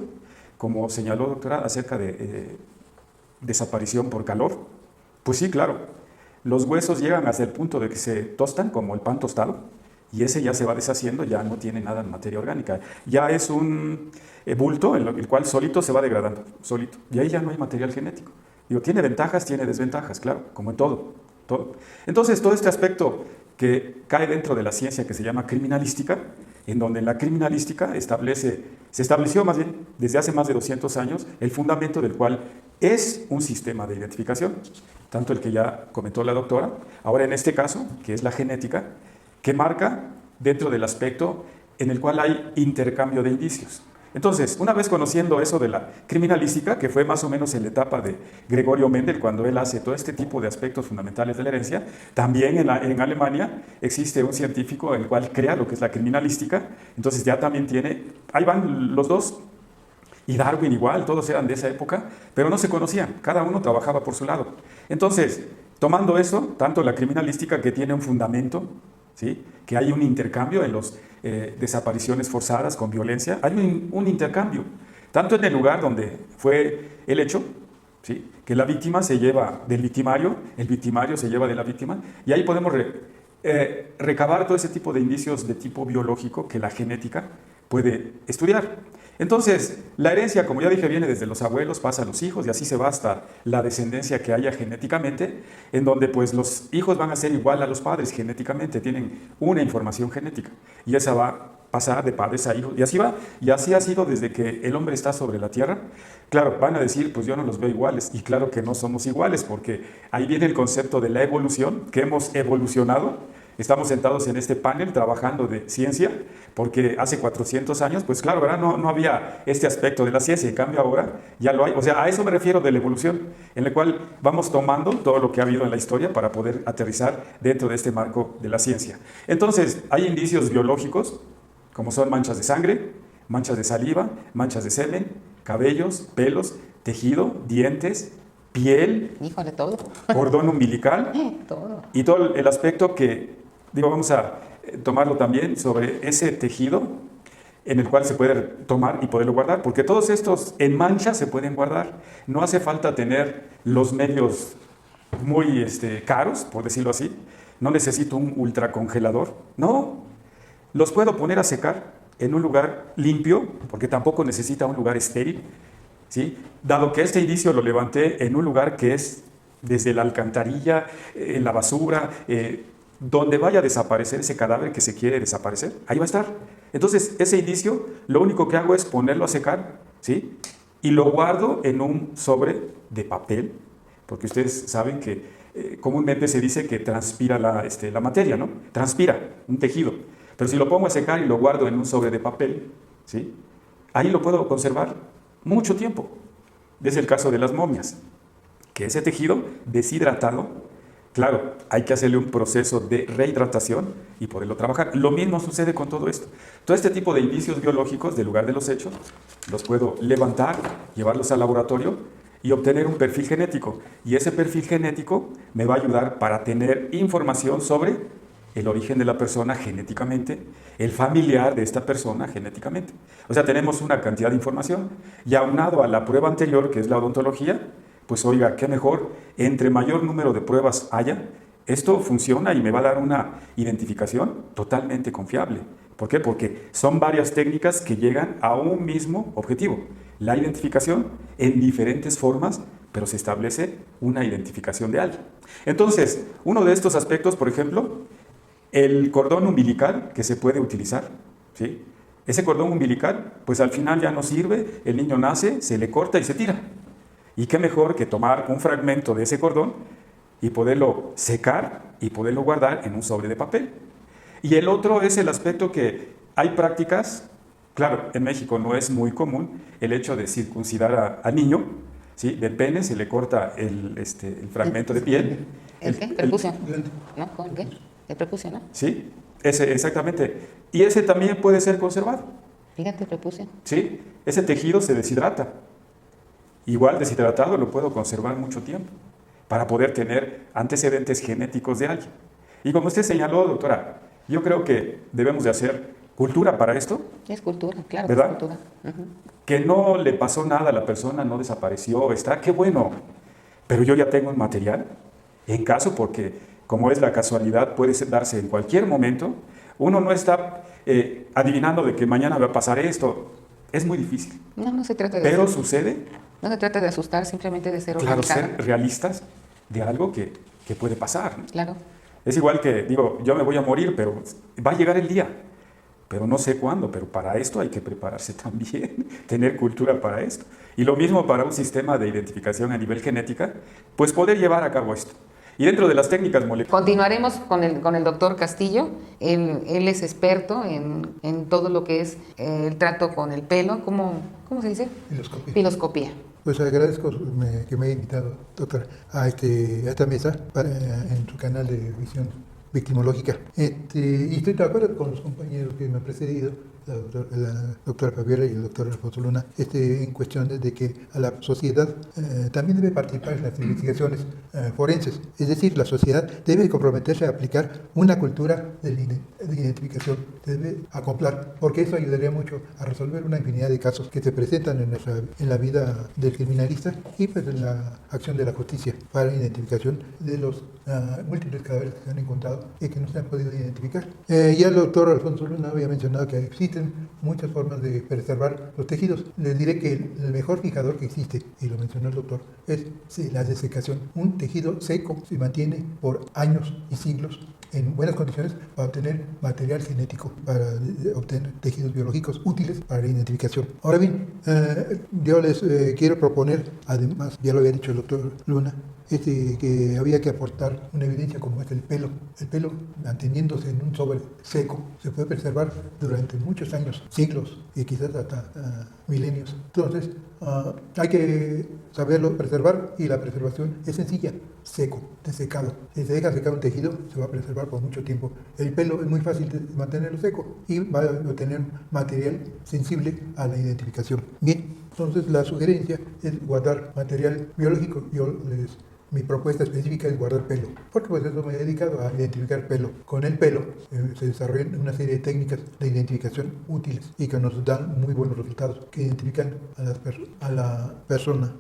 como señaló doctora acerca de desaparición por calor, pues sí, claro, los huesos llegan hasta el punto de que se tostan como el pan tostado, y ese ya se va deshaciendo, ya no tiene nada en materia orgánica, ya es un bulto en el cual solito se va degradando, solito, y ahí ya no hay material genético. Digo, tiene ventajas, tiene desventajas, claro, como en todo. Entonces, todo este aspecto que cae dentro de la ciencia que se llama criminalística, en donde la criminalística se estableció más bien desde hace más de 200 años, el fundamento del cual es un sistema de identificación, tanto el que ya comentó la doctora, ahora en este caso, que es la genética, que marca dentro del aspecto en el cual hay intercambio de indicios. Entonces, una vez conociendo eso de la criminalística, que fue más o menos en la etapa de Gregorio Mendel, cuando él hace todo este tipo de aspectos fundamentales de la herencia, también en Alemania existe un científico el cual crea lo que es la criminalística, entonces ya también tiene, ahí van los dos, y Darwin igual, todos eran de esa época, pero no se conocían, cada uno trabajaba por su lado. Entonces, tomando eso, tanto la criminalística que tiene un fundamento, ¿sí?, que hay un intercambio en las desapariciones forzadas con violencia, hay un intercambio, tanto en el lugar donde fue el hecho, ¿sí?, que la víctima se lleva del victimario, el victimario se lleva de la víctima, y ahí podemos recabar todo ese tipo de indicios de tipo biológico que la genética puede estudiar. Entonces, la herencia, como ya dije, viene desde los abuelos, pasa a los hijos y así se va hasta la descendencia que haya genéticamente, en donde pues los hijos van a ser igual a los padres genéticamente, tienen una información genética y esa va a pasar de padres a hijos y así va, y así ha sido desde que el hombre está sobre la tierra. Claro, van a decir, pues yo no los veo iguales, y claro que no somos iguales, porque ahí viene el concepto de la evolución, que hemos evolucionado. Estamos sentados en este panel trabajando de ciencia, porque hace 400 años, pues claro, ¿verdad? No había este aspecto de la ciencia, en cambio ahora ya lo hay. O sea, a eso me refiero de la evolución, en la cual vamos tomando todo lo que ha habido en la historia para poder aterrizar dentro de este marco de la ciencia. Entonces, hay indicios biológicos, como son manchas de sangre, manchas de saliva, manchas de semen, cabellos, pelos, tejido, dientes, piel, híjole, todo. Cordón umbilical, Todo. y todo el aspecto que, digo, vamos a tomarlo también sobre ese tejido en el cual se puede tomar y poderlo guardar, porque todos estos en mancha se pueden guardar. No hace falta tener los medios muy caros, por decirlo así. No necesito un ultracongelador. No, los puedo poner a secar en un lugar limpio, porque tampoco necesita un lugar estéril, ¿sí? Dado que este indicio lo levanté en un lugar que es desde la alcantarilla, en la basura, donde vaya a desaparecer ese cadáver que se quiere desaparecer, ahí va a estar. Entonces, ese indicio, lo único que hago es ponerlo a secar, ¿sí?, y lo guardo en un sobre de papel, porque ustedes saben que comúnmente se dice que transpira la materia, ¿no? Transpira un tejido. Pero si lo pongo a secar y lo guardo en un sobre de papel, ¿sí?, ahí lo puedo conservar mucho tiempo. Es el caso de las momias, que ese tejido deshidratado, claro, hay que hacerle un proceso de rehidratación y poderlo trabajar. Lo mismo sucede con todo esto. Todo este tipo de indicios biológicos del lugar de los hechos, los puedo levantar, llevarlos al laboratorio y obtener un perfil genético. Y ese perfil genético me va a ayudar para tener información sobre el origen de la persona genéticamente, el familiar de esta persona genéticamente. O sea, tenemos una cantidad de información y aunado a la prueba anterior, que es la odontología, pues oiga, qué mejor, entre mayor número de pruebas haya, esto funciona y me va a dar una identificación totalmente confiable. ¿Por qué? Porque son varias técnicas que llegan a un mismo objetivo, la identificación en diferentes formas, pero se establece una identificación de alguien. Entonces, uno de estos aspectos, por ejemplo, el cordón umbilical que se puede utilizar, ¿sí? Ese cordón umbilical, pues al final ya no sirve, el niño nace, se le corta y se tira. Y qué mejor que tomar un fragmento de ese cordón y poderlo secar y poderlo guardar en un sobre de papel. Y el otro es el aspecto que hay prácticas, claro, en México no es muy común el hecho de circuncidar al niño, ¿sí? Del pene se le corta el fragmento de piel. ¿El qué? Prepucio. ¿No? ¿Con qué? El prepucio, ¿no? Sí, ese, exactamente. Y ese también puede ser conservado. Fíjate, prepucio. Sí, ese tejido se deshidrata. Igual deshidratado lo puedo conservar mucho tiempo para poder tener antecedentes genéticos de alguien. Y como usted señaló, doctora, yo creo que debemos de hacer cultura para esto. Es cultura, claro. ¿Verdad? Es cultura. Que no le pasó nada a la persona, no desapareció, está, qué bueno. Pero yo ya tengo un material, en caso porque, como es la casualidad, puede darse en cualquier momento. Uno no está adivinando de que mañana va a pasar esto. Es muy difícil. No se trata de Pero eso. sucede. No se trata de asustar, simplemente de ser Claro, organizada. ser realistas de algo que puede pasar, ¿no? Claro. Es igual que, digo, yo me voy a morir, pero va a llegar el día. Pero no sé cuándo, pero para esto hay que prepararse también, tener cultura para esto. Y lo mismo para un sistema de identificación a nivel genética, pues poder llevar a cabo esto. Y dentro de las técnicas moleculares... Continuaremos con el doctor Castillo. Él es experto en todo lo que es el trato con el pelo. ¿Cómo se dice? Filoscopía. Filoscopía. Pues agradezco que me haya invitado, doctora, a esta mesa en su canal de visión victimológica. Y estoy de acuerdo con los compañeros que me han precedido, la doctora Fabiola y el doctor Alfonso Luna, en cuestión de que a la sociedad también debe participar en las investigaciones forenses. Es decir, la sociedad debe comprometerse a aplicar una cultura de identificación, debe acoplar, porque eso ayudaría mucho a resolver una infinidad de casos que se presentan en la vida del criminalista y pues en la acción de la justicia para la identificación de los múltiples cadáveres que se han encontrado y que no se han podido identificar. Ya el doctor Alfonso Luna había mencionado que existen muchas formas de preservar los tejidos. Les diré que el mejor fijador que existe, y lo mencionó el doctor, es la desecación. Un tejido seco se mantiene por años y siglos en buenas condiciones para obtener material genético, para obtener tejidos biológicos útiles para la identificación. Ahora bien, yo les quiero proponer, además, ya lo había dicho el doctor Luna, que había que aportar una evidencia como es el pelo. El pelo, manteniéndose en un sobre seco, se puede preservar durante muchos años, siglos y quizás hasta milenios. Entonces, hay que saberlo preservar y la preservación es sencilla, seco, desecado. Si se deja secar un tejido, se va a preservar por mucho tiempo. El pelo es muy fácil de mantenerlo seco y va a obtener material sensible a la identificación. Bien, entonces la sugerencia es guardar material biológico. Mi propuesta específica es guardar pelo, porque pues eso me he dedicado a identificar pelo. Con el pelo se desarrollan una serie de técnicas de identificación útiles y que nos dan muy buenos resultados, que identifican a la persona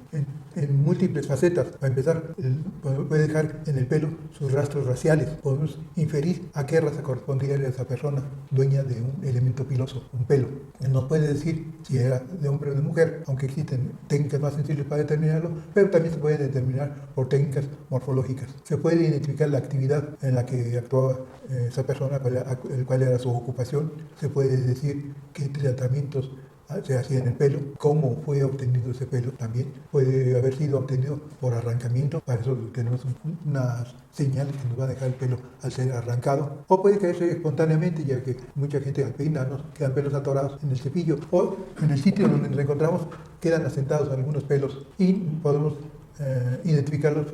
en múltiples facetas. Para empezar, puede dejar en el pelo sus rastros raciales. Podemos inferir a qué raza correspondería esa persona dueña de un elemento piloso, un pelo. Nos puede decir si era de hombre o de mujer, aunque existen técnicas más sensibles para determinarlo, pero también se puede determinar por técnicas morfológicas. Se puede identificar la actividad en la que actuaba esa persona, cuál era su ocupación. Se puede decir qué tratamientos se hacía en el pelo, cómo fue obtenido ese pelo también. Puede haber sido obtenido por arrancamiento, para eso tenemos unas señales que nos va a dejar el pelo al ser arrancado, o puede caerse espontáneamente, ya que mucha gente al peinarnos quedan pelos atorados en el cepillo, o en el sitio donde nos encontramos quedan asentados algunos pelos y podemos identificarlos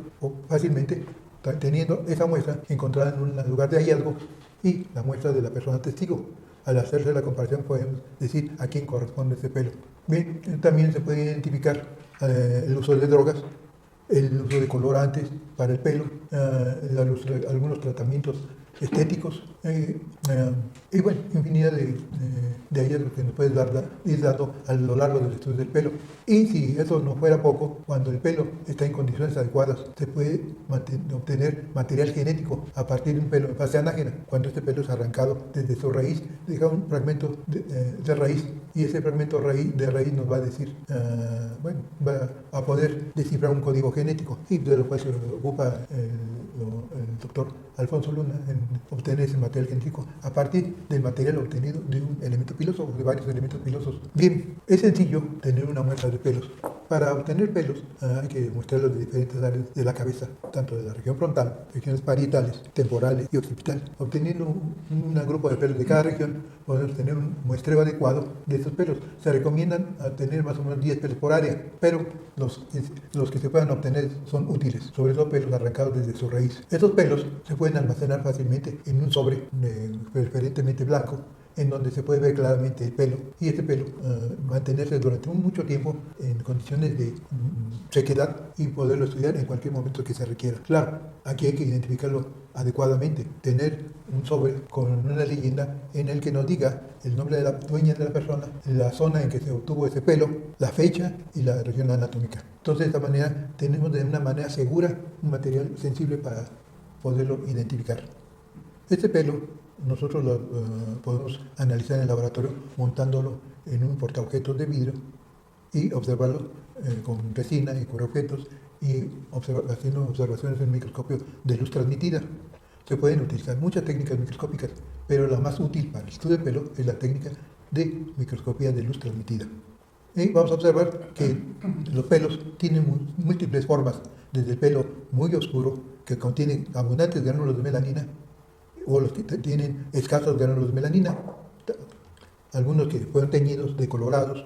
fácilmente teniendo esa muestra encontrada en un lugar de hallazgo y la muestra de la persona testigo. Al hacerse la comparación podemos decir a quién corresponde ese pelo. Bien, también se puede identificar el uso de drogas, el uso de colorantes para el pelo, algunos tratamientos estéticos y bueno, infinidad de hallazgos que nos puede ir dando a lo largo del estudio del pelo. Y si eso no fuera poco, cuando el pelo está en condiciones adecuadas, se puede obtener material genético a partir de un pelo en fase anágena. Cuando este pelo es arrancado desde su raíz, deja un fragmento de raíz, y ese fragmento de raíz nos va a decir, va a poder descifrar un código genético, y de lo cual se ocupa el doctor Alfonso Luna en obtener ese material genético a partir del material obtenido de un elemento piloso o de varios elementos pilosos. Bien, es sencillo tener una muestra de pelos. Para obtener pelos hay que mostrarlos de diferentes áreas de la cabeza, tanto de la región frontal, regiones parietales, temporales y occipital. Obteniendo un grupo de pelos de cada región, podemos tener un muestreo adecuado de esos pelos. Se recomiendan tener más o menos 10 pelos por área, pero los que se puedan obtener son útiles, sobre todo pelos arrancados desde su raíz. Estos pelos se pueden almacenar fácilmente en un sobre, preferentemente blanco, en donde se puede ver claramente el pelo, y este pelo mantenerse durante mucho tiempo en condiciones de sequedad y poderlo estudiar en cualquier momento que se requiera. Claro, aquí hay que identificarlo adecuadamente, tener un sobre con una leyenda en el que nos diga el nombre de la dueña de la persona, la zona en que se obtuvo ese pelo, la fecha y la región anatómica. Entonces, de esta manera tenemos de una manera segura un material sensible para poderlo identificar. Este pelo nosotros lo podemos analizar en el laboratorio montándolo en un portaobjetos de vidrio y observarlo con resina y con objetos y haciendo observaciones en el microscopio de luz transmitida. Se pueden utilizar muchas técnicas microscópicas, pero la más útil para el estudio del pelo es la técnica de microscopía de luz transmitida. Y vamos a observar que los pelos tienen múltiples formas, desde el pelo muy oscuro, que contiene abundantes gránulos de melanina, o los que tienen escasos gránulos de melanina, algunos que fueron teñidos de colorados,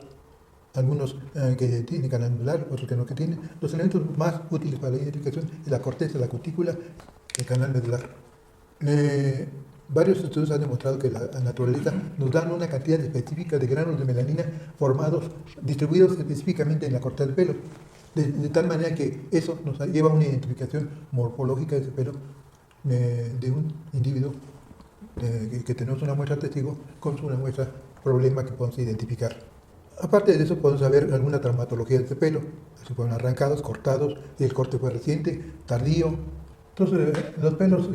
algunos que tienen canal medular, otros que no que tienen. Los elementos más útiles para la identificación es la corteza, la cutícula, el canal medular. Varios estudios han demostrado que la naturaleza nos da una cantidad específica de gránulos de melanina distribuidos específicamente en la corteza del pelo, de tal manera que eso nos lleva a una identificación morfológica de ese pelo de un individuo que tenemos una muestra testigo con una muestra problema que podemos identificar. Aparte de eso, podemos saber alguna traumatología de este pelo, si fueron arrancados, cortados, si el corte fue reciente, tardío. Entonces, los pelos,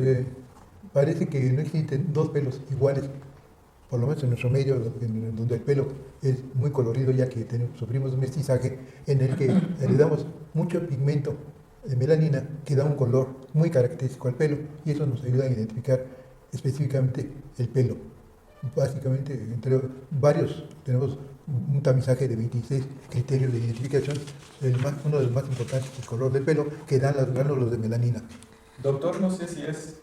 parece que no existen dos pelos iguales, por lo menos en nuestro medio, donde el pelo es muy colorido, ya que sufrimos un mestizaje en el que le damos mucho pigmento de melanina que da un color muy característico al pelo, y eso nos ayuda a identificar específicamente el pelo. Básicamente, entre varios, tenemos un tamizaje de 26 criterios de identificación. Uno de los más importantes es el color del pelo que dan los gránulos de melanina. Doctor, no sé si es,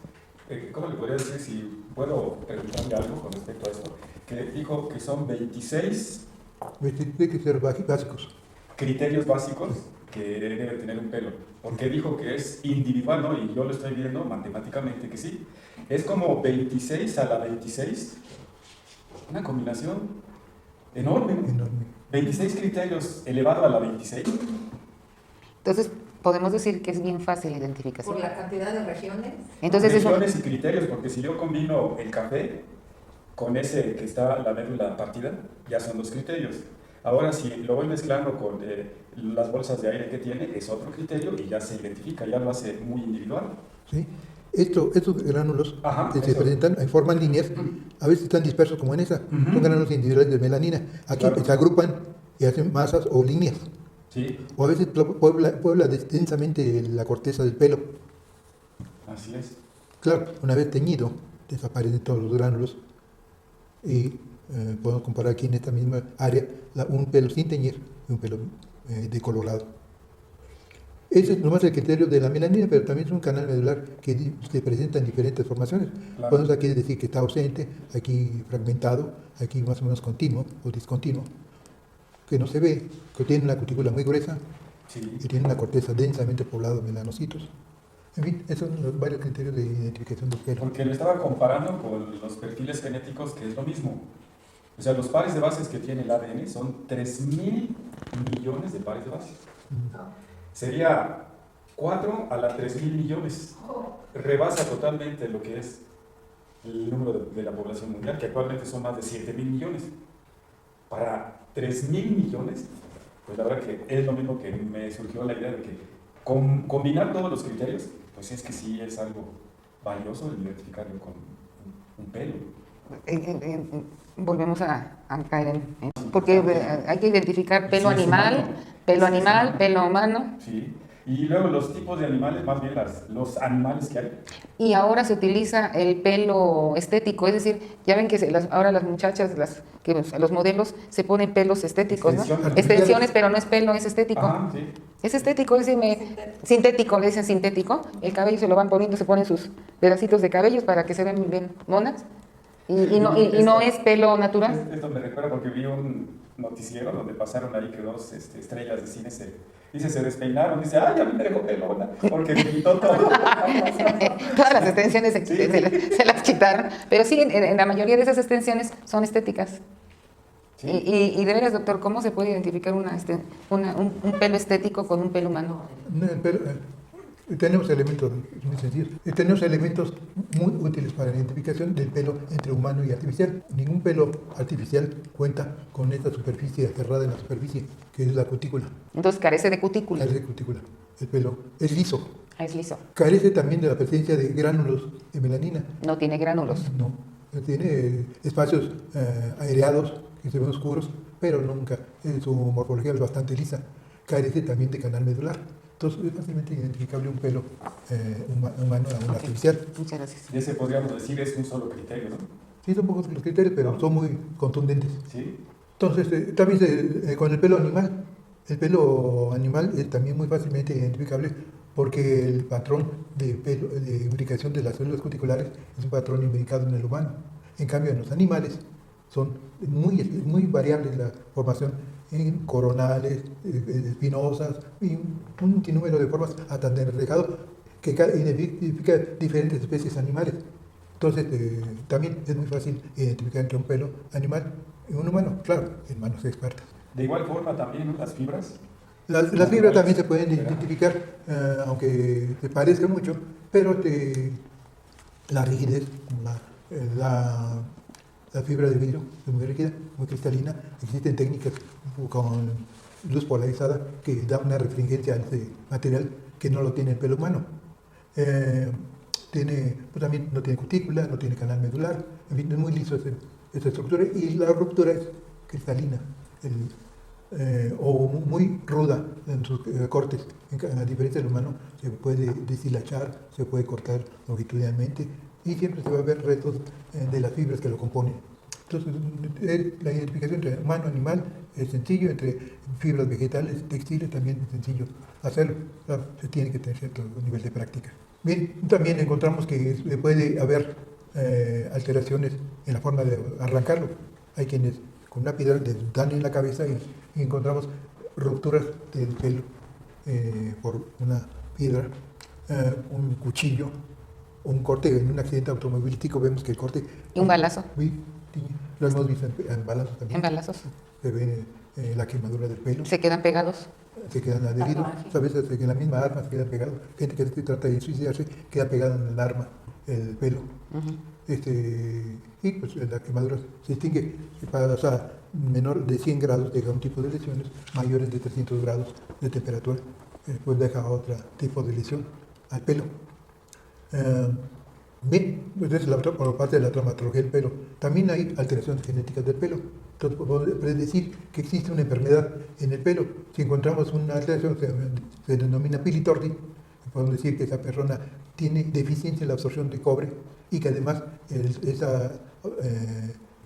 ¿cómo le podría decir? Si puedo preguntarle algo con respecto a esto, que dijo que son 26 criterios básicos. Criterios básicos que debe tener un pelo, porque dijo que es individual, ¿no? Y yo lo estoy viendo matemáticamente que sí. Es como 26 a la 26, una combinación enorme. 26 criterios elevado a la 26. Entonces, podemos decir que es bien fácil la identificación. Por la cantidad de regiones. Entonces, regiones y criterios, porque si yo combino el café con ese que está la médula partida, ya son 2 criterios. Ahora, si lo voy mezclando con las bolsas de aire que tiene, es otro criterio y ya se identifica, ya lo hace muy individual. ¿Sí? Estos gránulos que se presentan forman líneas, a veces están dispersos como en esa, son gránulos individuales de melanina. Aquí se agrupan y hacen masas o líneas. Sí. O a veces puebla densamente la corteza del pelo. Así es. Claro, una vez teñido, desaparecen todos los gránulos y podemos comparar aquí en esta misma área un pelo sin teñir y un pelo decolorado. Ese es nomás el criterio de la melanina, pero también es un canal medular que se presenta en diferentes formaciones. Claro. Podemos aquí decir que está ausente, aquí fragmentado, aquí más o menos continuo o discontinuo, que no se ve, que tiene una cutícula muy gruesa, sí, que tiene una corteza densamente poblada de melanocitos. En fin, esos son los varios criterios de identificación del pelo. Porque lo estaba comparando con los perfiles genéticos, que es lo mismo. O sea, los pares de bases que tiene el ADN son 3.000 millones de pares de bases. Sería 4 a la 3.000 millones. Rebasa totalmente lo que es el número de la población mundial, que actualmente son más de 7.000 millones. Para 3.000 millones, pues la verdad que es lo mismo que me surgió la idea de que combinar todos los criterios, pues es que sí es algo valioso el identificarlo con un pelo. Volvemos a caer porque hay que identificar pelo animal, pelo humano. Sí, Y luego los tipos de animales, más bien los animales que hay. Y ahora se utiliza el pelo estético, es decir, ya ven que ahora las muchachas, los modelos se ponen pelos estéticos, ¿no? Extensiones, pero no es pelo, es estético. Ajá, sí. Es estético, es decir, sintético, le dicen sintético. El cabello se lo van poniendo, se ponen sus pedacitos de cabellos para que se vean bien monas. Y no es pelo natural. Esto me recuerda porque vi un noticiero donde pasaron ahí que dos estrellas de cine se despeinaron. Dice, ay, a mí me dejó pelona, porque me quitó todo. Todas las extensiones se las quitaron. Pero sí, en la mayoría de esas extensiones son estéticas. Sí. Y de veras, doctor, ¿cómo se puede identificar un pelo estético con un pelo humano? Tenemos elementos muy sencillos. Tenemos elementos muy útiles para la identificación del pelo entre humano y artificial. Ningún pelo artificial cuenta con esta superficie aterrada en la superficie, que es la cutícula. Entonces carece de cutícula. Carece de cutícula. El pelo es liso. Es liso. Carece también de la presencia de gránulos de melanina. No tiene gránulos. No. Tiene espacios aireados que se ven oscuros, pero nunca. Su morfología es bastante lisa. Carece también de canal medular. Entonces es fácilmente identificable un pelo humano a un artificial. Muchas gracias. Y ese podríamos decir es un solo criterio, ¿no? Sí, son pocos los criterios, pero son muy contundentes. Sí. Entonces, también con el pelo animal es también muy fácilmente identificable porque el patrón de ubicación de las células cuticulares es un patrón indicado en el humano. En cambio, en los animales son muy variables la formación en coronales, espinosas y un sinnúmero de formas hasta tener dejado que identifica diferentes especies animales. Entonces, también es muy fácil identificar entre un pelo animal y un humano, claro, en manos expertas. De igual forma también, ¿no? Las fibras. Las fibras también se pueden identificar, aunque se parezca mucho, pero la rigidez, la fibra de vidrio es muy rígida, muy cristalina. Existen técnicas con luz polarizada que da una refringencia a ese material que no lo tiene el pelo humano. Pues también no tiene cutícula, no tiene canal medular, en fin, es muy liso esa estructura y la ruptura es cristalina o muy ruda en sus cortes. A diferencia del humano, se puede deshilachar, se puede cortar longitudinalmente y siempre se va a ver restos de las fibras que lo componen. Entonces, la identificación entre humano y animal es sencillo, entre fibras vegetales, textiles también es sencillo hacerlo. Claro, se tiene que tener cierto nivel de práctica. Bien, también encontramos que puede haber alteraciones en la forma de arrancarlo. Hay quienes con una piedra les dan en la cabeza y encontramos rupturas del pelo por una piedra, un cuchillo, un corte en un accidente automovilístico. Vemos que el corte... ¿Y un balazo? Sí, lo hemos visto en balazos también. En balazos. Se ve la quemadura del pelo. ¿Se quedan pegados? Se quedan adheridos. A veces en la misma arma se quedan pegados. Gente que se trata de suicidarse queda pegada en el arma, el pelo. Y pues la quemadura se extingue. Para menor de 100 grados deja un tipo de lesiones, mayores de 300 grados de temperatura, pues deja otro tipo de lesión al pelo. Bien, pues es por parte de la traumatología del pelo. También hay alteraciones genéticas del pelo. Entonces podemos predecir que existe una enfermedad en el pelo. Si encontramos una alteración que se denomina pili torti, podemos decir que esa persona tiene deficiencia en la absorción de cobre y que además esa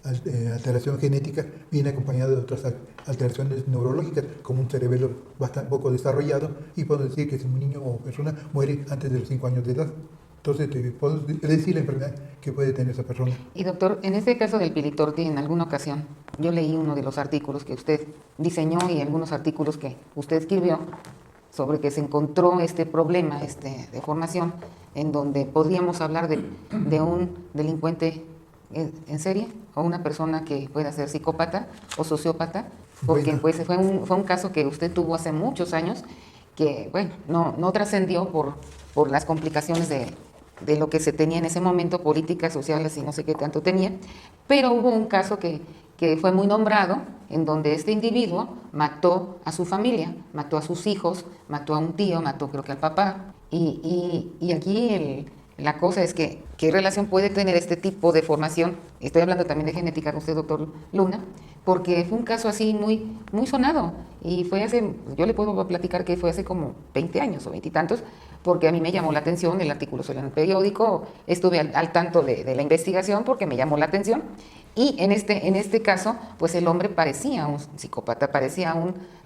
alteración genética viene acompañada de otras alteraciones neurológicas, como un cerebelo bastante poco desarrollado, y podemos decir que si un niño o persona muere antes de los 5 años de edad. Entonces, podemos decir la enfermedad que puede tener esa persona. Y doctor, en este caso del pili torti, en alguna ocasión, yo leí uno de los artículos que usted diseñó y algunos artículos que usted escribió sobre que se encontró este problema, de formación, en donde podríamos hablar de un delincuente en serie o una persona que pueda ser psicópata o sociópata, porque pues fue un caso que usted tuvo hace muchos años que, bueno, no trascendió por las complicaciones de lo que se tenía en ese momento, políticas, sociales y no sé qué tanto tenía, pero hubo un caso que fue muy nombrado, en donde este individuo mató a su familia, mató a sus hijos, mató a un tío, mató creo que al papá, y aquí la cosa es que ¿qué relación puede tener este tipo de formación estoy hablando también de genética con usted, doctor Luna, porque fue un caso así muy, muy sonado. Y fue hace, yo le puedo platicar que fue hace como 20 años o 20 y tantos, porque a mí me llamó la atención, el artículo salió en el periódico, estuve al tanto de la investigación porque me llamó la atención. Y en este caso, pues el hombre parecía un psicópata, parecía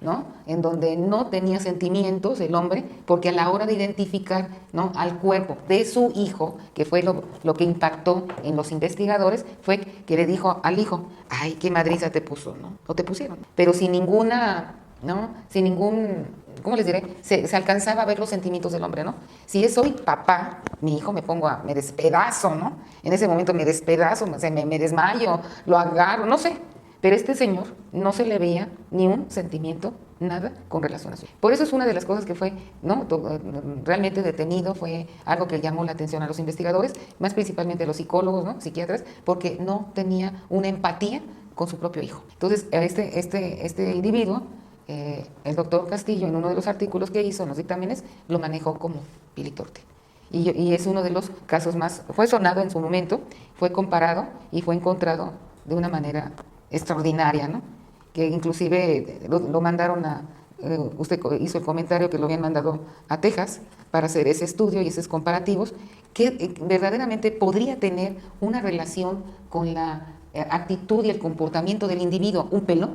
¿no? En donde no tenía sentimientos el hombre, porque a la hora de identificar, ¿no? Al cuerpo de su hijo, que fue lo que impactó en los investigadores, fue que le dijo al hijo, ay, qué madriza te puso, ¿no? O te pusieron. Pero sin ninguna, ¿no? Sin ningún, ¿cómo les diré? Se alcanzaba a ver los sentimientos del hombre, ¿no? Si soy papá, mi hijo me despedazo, ¿no? En ese momento me despedazo, me desmayo, lo agarro, no sé. Pero este señor no se le veía ni un sentimiento, nada con relación a eso. Por eso es una de las cosas que fue, ¿no? Realmente detenido, fue algo que llamó la atención a los investigadores, más principalmente a los psicólogos, ¿no? Psiquiatras, porque no tenía una empatía con su propio hijo. Entonces, este individuo, el doctor Castillo, en uno de los artículos que hizo en los dictámenes, lo manejó como Pili Torte. Y es uno de los casos más, fue sonado en su momento, fue comparado y fue encontrado de una manera extraordinaria, ¿no? Que inclusive lo mandaron usted hizo el comentario que lo habían mandado a Texas para hacer ese estudio y esos comparativos, que verdaderamente podría tener una relación con la actitud y el comportamiento del individuo. ¿Un pelo?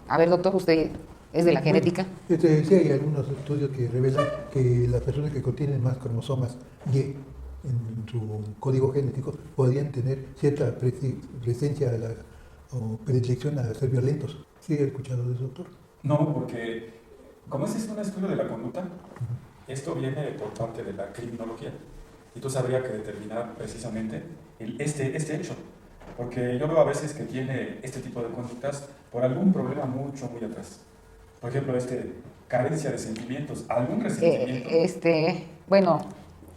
A ver, doctor, usted es de la genética. Sí, hay algunos estudios que revelan que las personas que contienen más cromosomas Y en su código genético podrían tener cierta presencia o predilección a ser violentos. ¿Sí he escuchado de eso, doctor? No, porque como ese es un estudio de la conducta, esto viene por parte de la criminología. Y tú habría que determinar precisamente este hecho. Porque yo veo a veces que tiene este tipo de conductas por algún problema muy atrás. Por ejemplo, carencia de sentimientos, algún resentimiento. Bueno,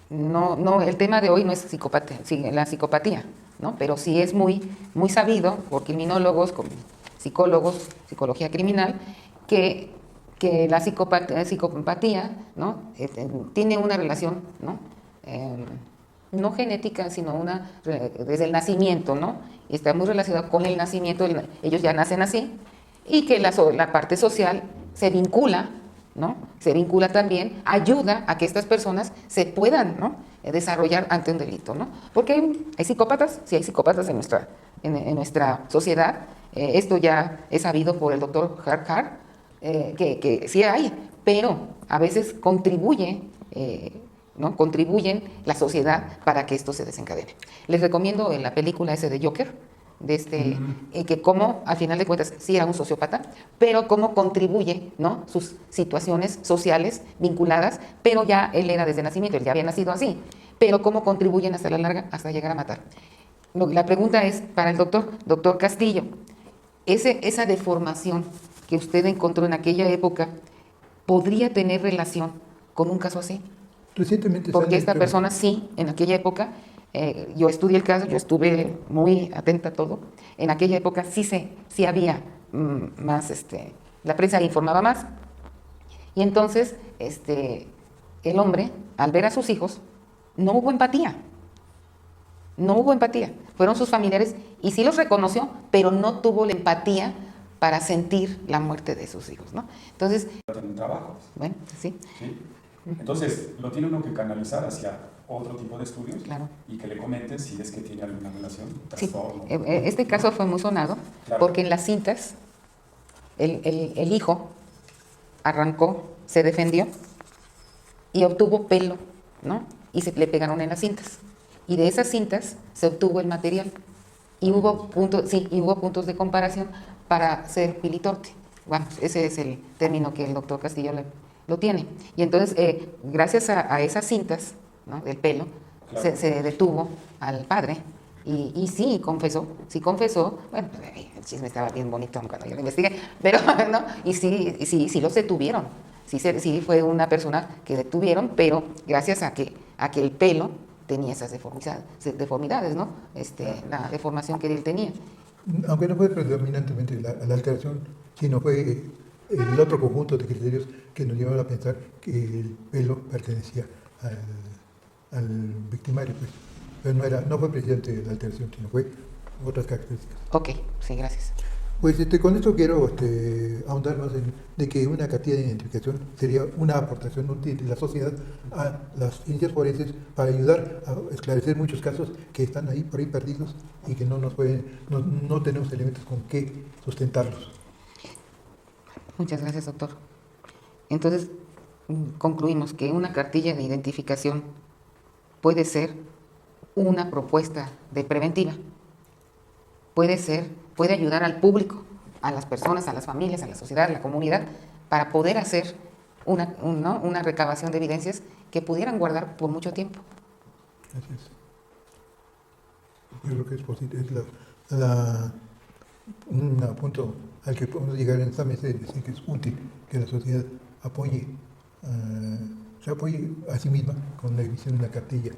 no, el tema de hoy no es la psicopatía, ¿no? Pero sí es muy, muy sabido por criminólogos, como psicólogos, psicología criminal, que la psicopatía, ¿no? Tiene una relación, ¿no? No genética, sino desde el nacimiento, ¿no? Y está muy relacionado con el nacimiento, ellos ya nacen así, y que la parte social se vincula, ¿no? Se vincula también, ayuda a que estas personas se puedan, ¿no? Desarrollar ante un delito, ¿no? Porque hay psicópatas, sí hay psicópatas en nuestra sociedad. Esto ya es sabido por el doctor Harkar, que sí hay, pero a veces ¿no? Contribuyen la sociedad para que esto se desencadene. Les recomiendo la película de Joker, que cómo, al final de cuentas, sí era un sociópata, pero cómo contribuye, ¿no? Sus situaciones sociales vinculadas, pero ya él era desde nacimiento, él ya había nacido así, pero cómo contribuyen hasta la larga, hasta llegar a matar. La pregunta es para el doctor Castillo, esa deformación que usted encontró en aquella época, ¿podría tener relación con un caso así? Recientemente porque esta persona sí, en aquella época, yo estudié el caso, yo estuve muy atenta a todo, en aquella época sí había más, la prensa informaba más, y entonces el hombre, al ver a sus hijos, no hubo empatía, fueron sus familiares, y sí los reconoció, pero no tuvo la empatía para sentir la muerte de sus hijos, ¿no? Entonces, en trabajos. Bueno, sí. ¿Sí? Entonces, lo tiene uno que canalizar hacia otro tipo de estudios, claro, y que le comenten si es que tiene alguna relación. Sí. Este caso fue muy sonado, claro, porque en las cintas el hijo arrancó, se defendió y obtuvo pelo, ¿no? Y le pegaron en las cintas. Y de esas cintas se obtuvo el material. Y hubo puntos de comparación para ser Pili Torte. Bueno, ese es el término que el doctor Castillo lo tiene. Y entonces, gracias a esas cintas, ¿no? Del pelo, claro, se detuvo al padre y sí confesó, bueno, el chisme estaba bien bonito cuando yo lo investigué, pero no, y sí los detuvieron, sí fue una persona que detuvieron, pero gracias a que el pelo tenía esas deformidades, ¿no? La deformación que él tenía. Aunque no fue predominantemente la alteración, sino fue el otro conjunto de criterios que nos llevaron a pensar que el pelo pertenecía al victimario, pues. Pero no fue precisamente la alteración, sino fue otras características. Ok, sí, gracias. Pues con esto quiero ahondar más en de que una cartilla de identificación sería una aportación útil de la sociedad a las ciencias forenses para ayudar a esclarecer muchos casos que están ahí por ahí perdidos y que no tenemos elementos con qué sustentarlos. Muchas gracias, doctor. Entonces, concluimos que una cartilla de identificación puede ser una propuesta de preventiva. Puede ayudar al público, a las personas, a las familias, a la sociedad, a la comunidad, para poder hacer una recabación de evidencias que pudieran guardar por mucho tiempo. Así es. Yo creo que es posible, es un punto al que podemos llegar en esta mesa y decir que es útil que la sociedad se apoye a sí misma con la emisión de una cartilla,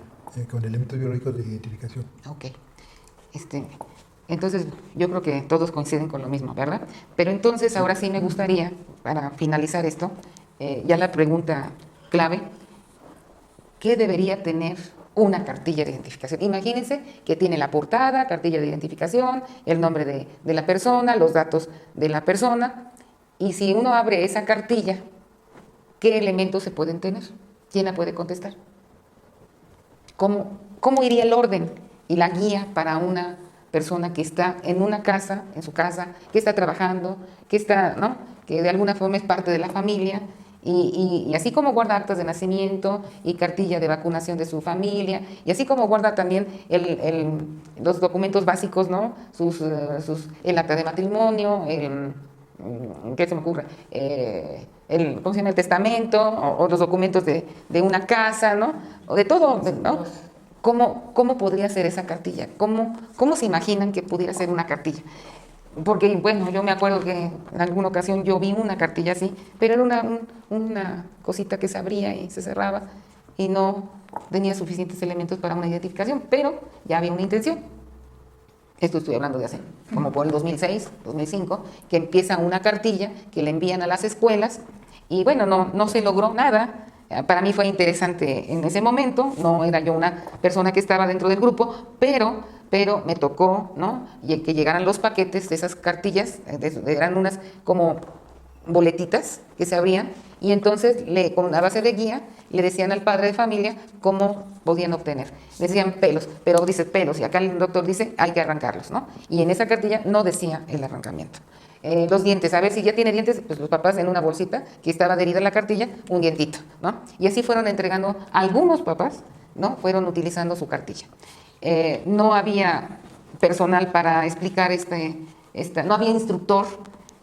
con elementos biológicos de identificación. Ok. Entonces, yo creo que todos coinciden con lo mismo, ¿verdad? Pero entonces, ahora sí me gustaría, para finalizar esto, ya la pregunta clave, ¿qué debería tener una cartilla de identificación? Imagínense que tiene la portada, cartilla de identificación, el nombre de la persona, los datos de la persona, y si uno abre esa cartilla, ¿qué elementos se pueden tener? ¿Quién la puede contestar? ¿Cómo iría el orden y la guía para una persona que está en una casa, en su casa, que está trabajando, que de alguna forma es parte de la familia, y así como guarda actas de nacimiento y cartilla de vacunación de su familia, y así como guarda también los documentos básicos, ¿no? El acta de matrimonio, ¿qué se me ocurre? ¿Cómo se llama? El testamento, o los documentos de una casa, ¿no? O de todo, ¿no? ¿Cómo podría ser esa cartilla? ¿Cómo se imaginan que pudiera ser una cartilla? Porque, bueno, yo me acuerdo que en alguna ocasión yo vi una cartilla así, pero era una cosita que se abría y se cerraba y no tenía suficientes elementos para una identificación, pero ya había una intención. Esto estoy hablando de hace, como por el 2006, 2005, que empieza una cartilla que le envían a las escuelas y, bueno, no se logró nada. Para mí fue interesante en ese momento, no era yo una persona que estaba dentro del grupo, pero me tocó, ¿no? Y que llegaran los paquetes de esas cartillas, eran unas como boletitas que se abrían, y entonces con una base de guía le decían al padre de familia cómo podían obtener. Decían pelos, pero dice pelos, y acá el doctor dice hay que arrancarlos, ¿no? Y en esa cartilla no decía el arrancamiento. Los dientes, a ver si ya tiene dientes, pues los papás en una bolsita que estaba adherida a la cartilla, un dientito, ¿no? Y así fueron entregando, algunos papás, ¿no? Fueron utilizando su cartilla. No había personal para explicar no había instructor,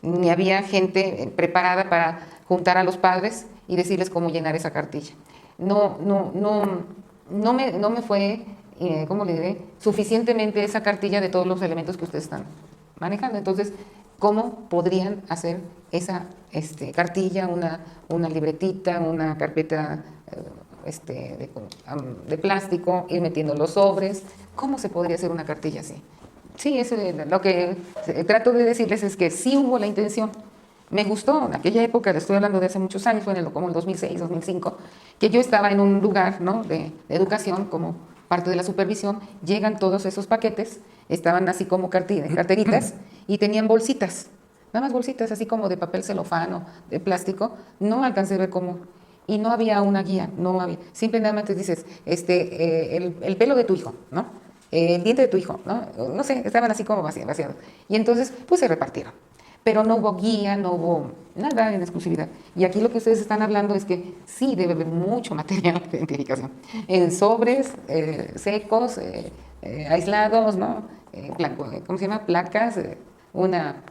ni había gente preparada para juntar a los padres y decirles cómo llenar esa cartilla. No me fue, ¿cómo le diré? Suficientemente esa cartilla de todos los elementos que ustedes están manejando. Entonces, ¿cómo podrían hacer esa cartilla, una libretita, una carpeta de plástico, ir metiendo los sobres? ¿Cómo se podría hacer una cartilla así? Sí, lo que trato de decirles es que sí hubo la intención. Me gustó, en aquella época, le estoy hablando de hace muchos años, fue como el 2006, 2005, que yo estaba en un lugar, ¿no? de educación como parte de la supervisión. Llegan todos esos paquetes, estaban así como carteritas y tenían bolsitas, nada más bolsitas así como de papel celofano, de plástico. No alcancé a ver cómo, y no había una guía, no había, simplemente dices, el pelo de tu hijo, ¿no? El diente de tu hijo, no sé, estaban así como vaciados. Y entonces, pues se repartieron. Pero no hubo guía, no hubo nada en exclusividad. Y aquí lo que ustedes están hablando es que sí debe haber mucho material de identificación. En sobres secos, aislados, ¿no? ¿Cómo se llama? Placas, una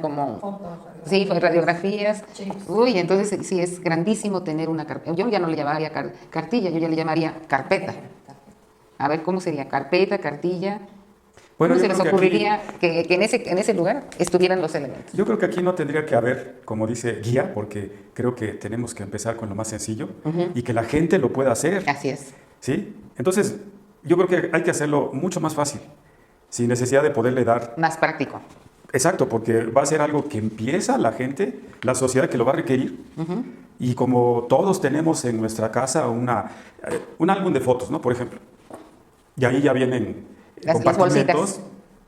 como... Sí, radiografías. Uy, entonces sí es grandísimo tener una carpeta. Yo ya no le llamaría cartilla, yo ya le llamaría carpeta. A ver, ¿cómo sería? Carpeta, cartilla. Bueno, ¿Cómo se les ocurriría que en ese lugar estuvieran los elementos? Yo creo que aquí no tendría que haber, como dice, guía, porque creo que tenemos que empezar con lo más sencillo y que la gente lo pueda hacer. Así es. ¿Sí? Entonces, yo creo que hay que hacerlo mucho más fácil, sin necesidad de poderle dar... Más práctico. Exacto, porque va a ser algo que empieza la gente, la sociedad que lo va a requerir. Y como todos tenemos en nuestra casa un álbum de fotos, ¿no? Por ejemplo. Y ahí ya vienen compartimentos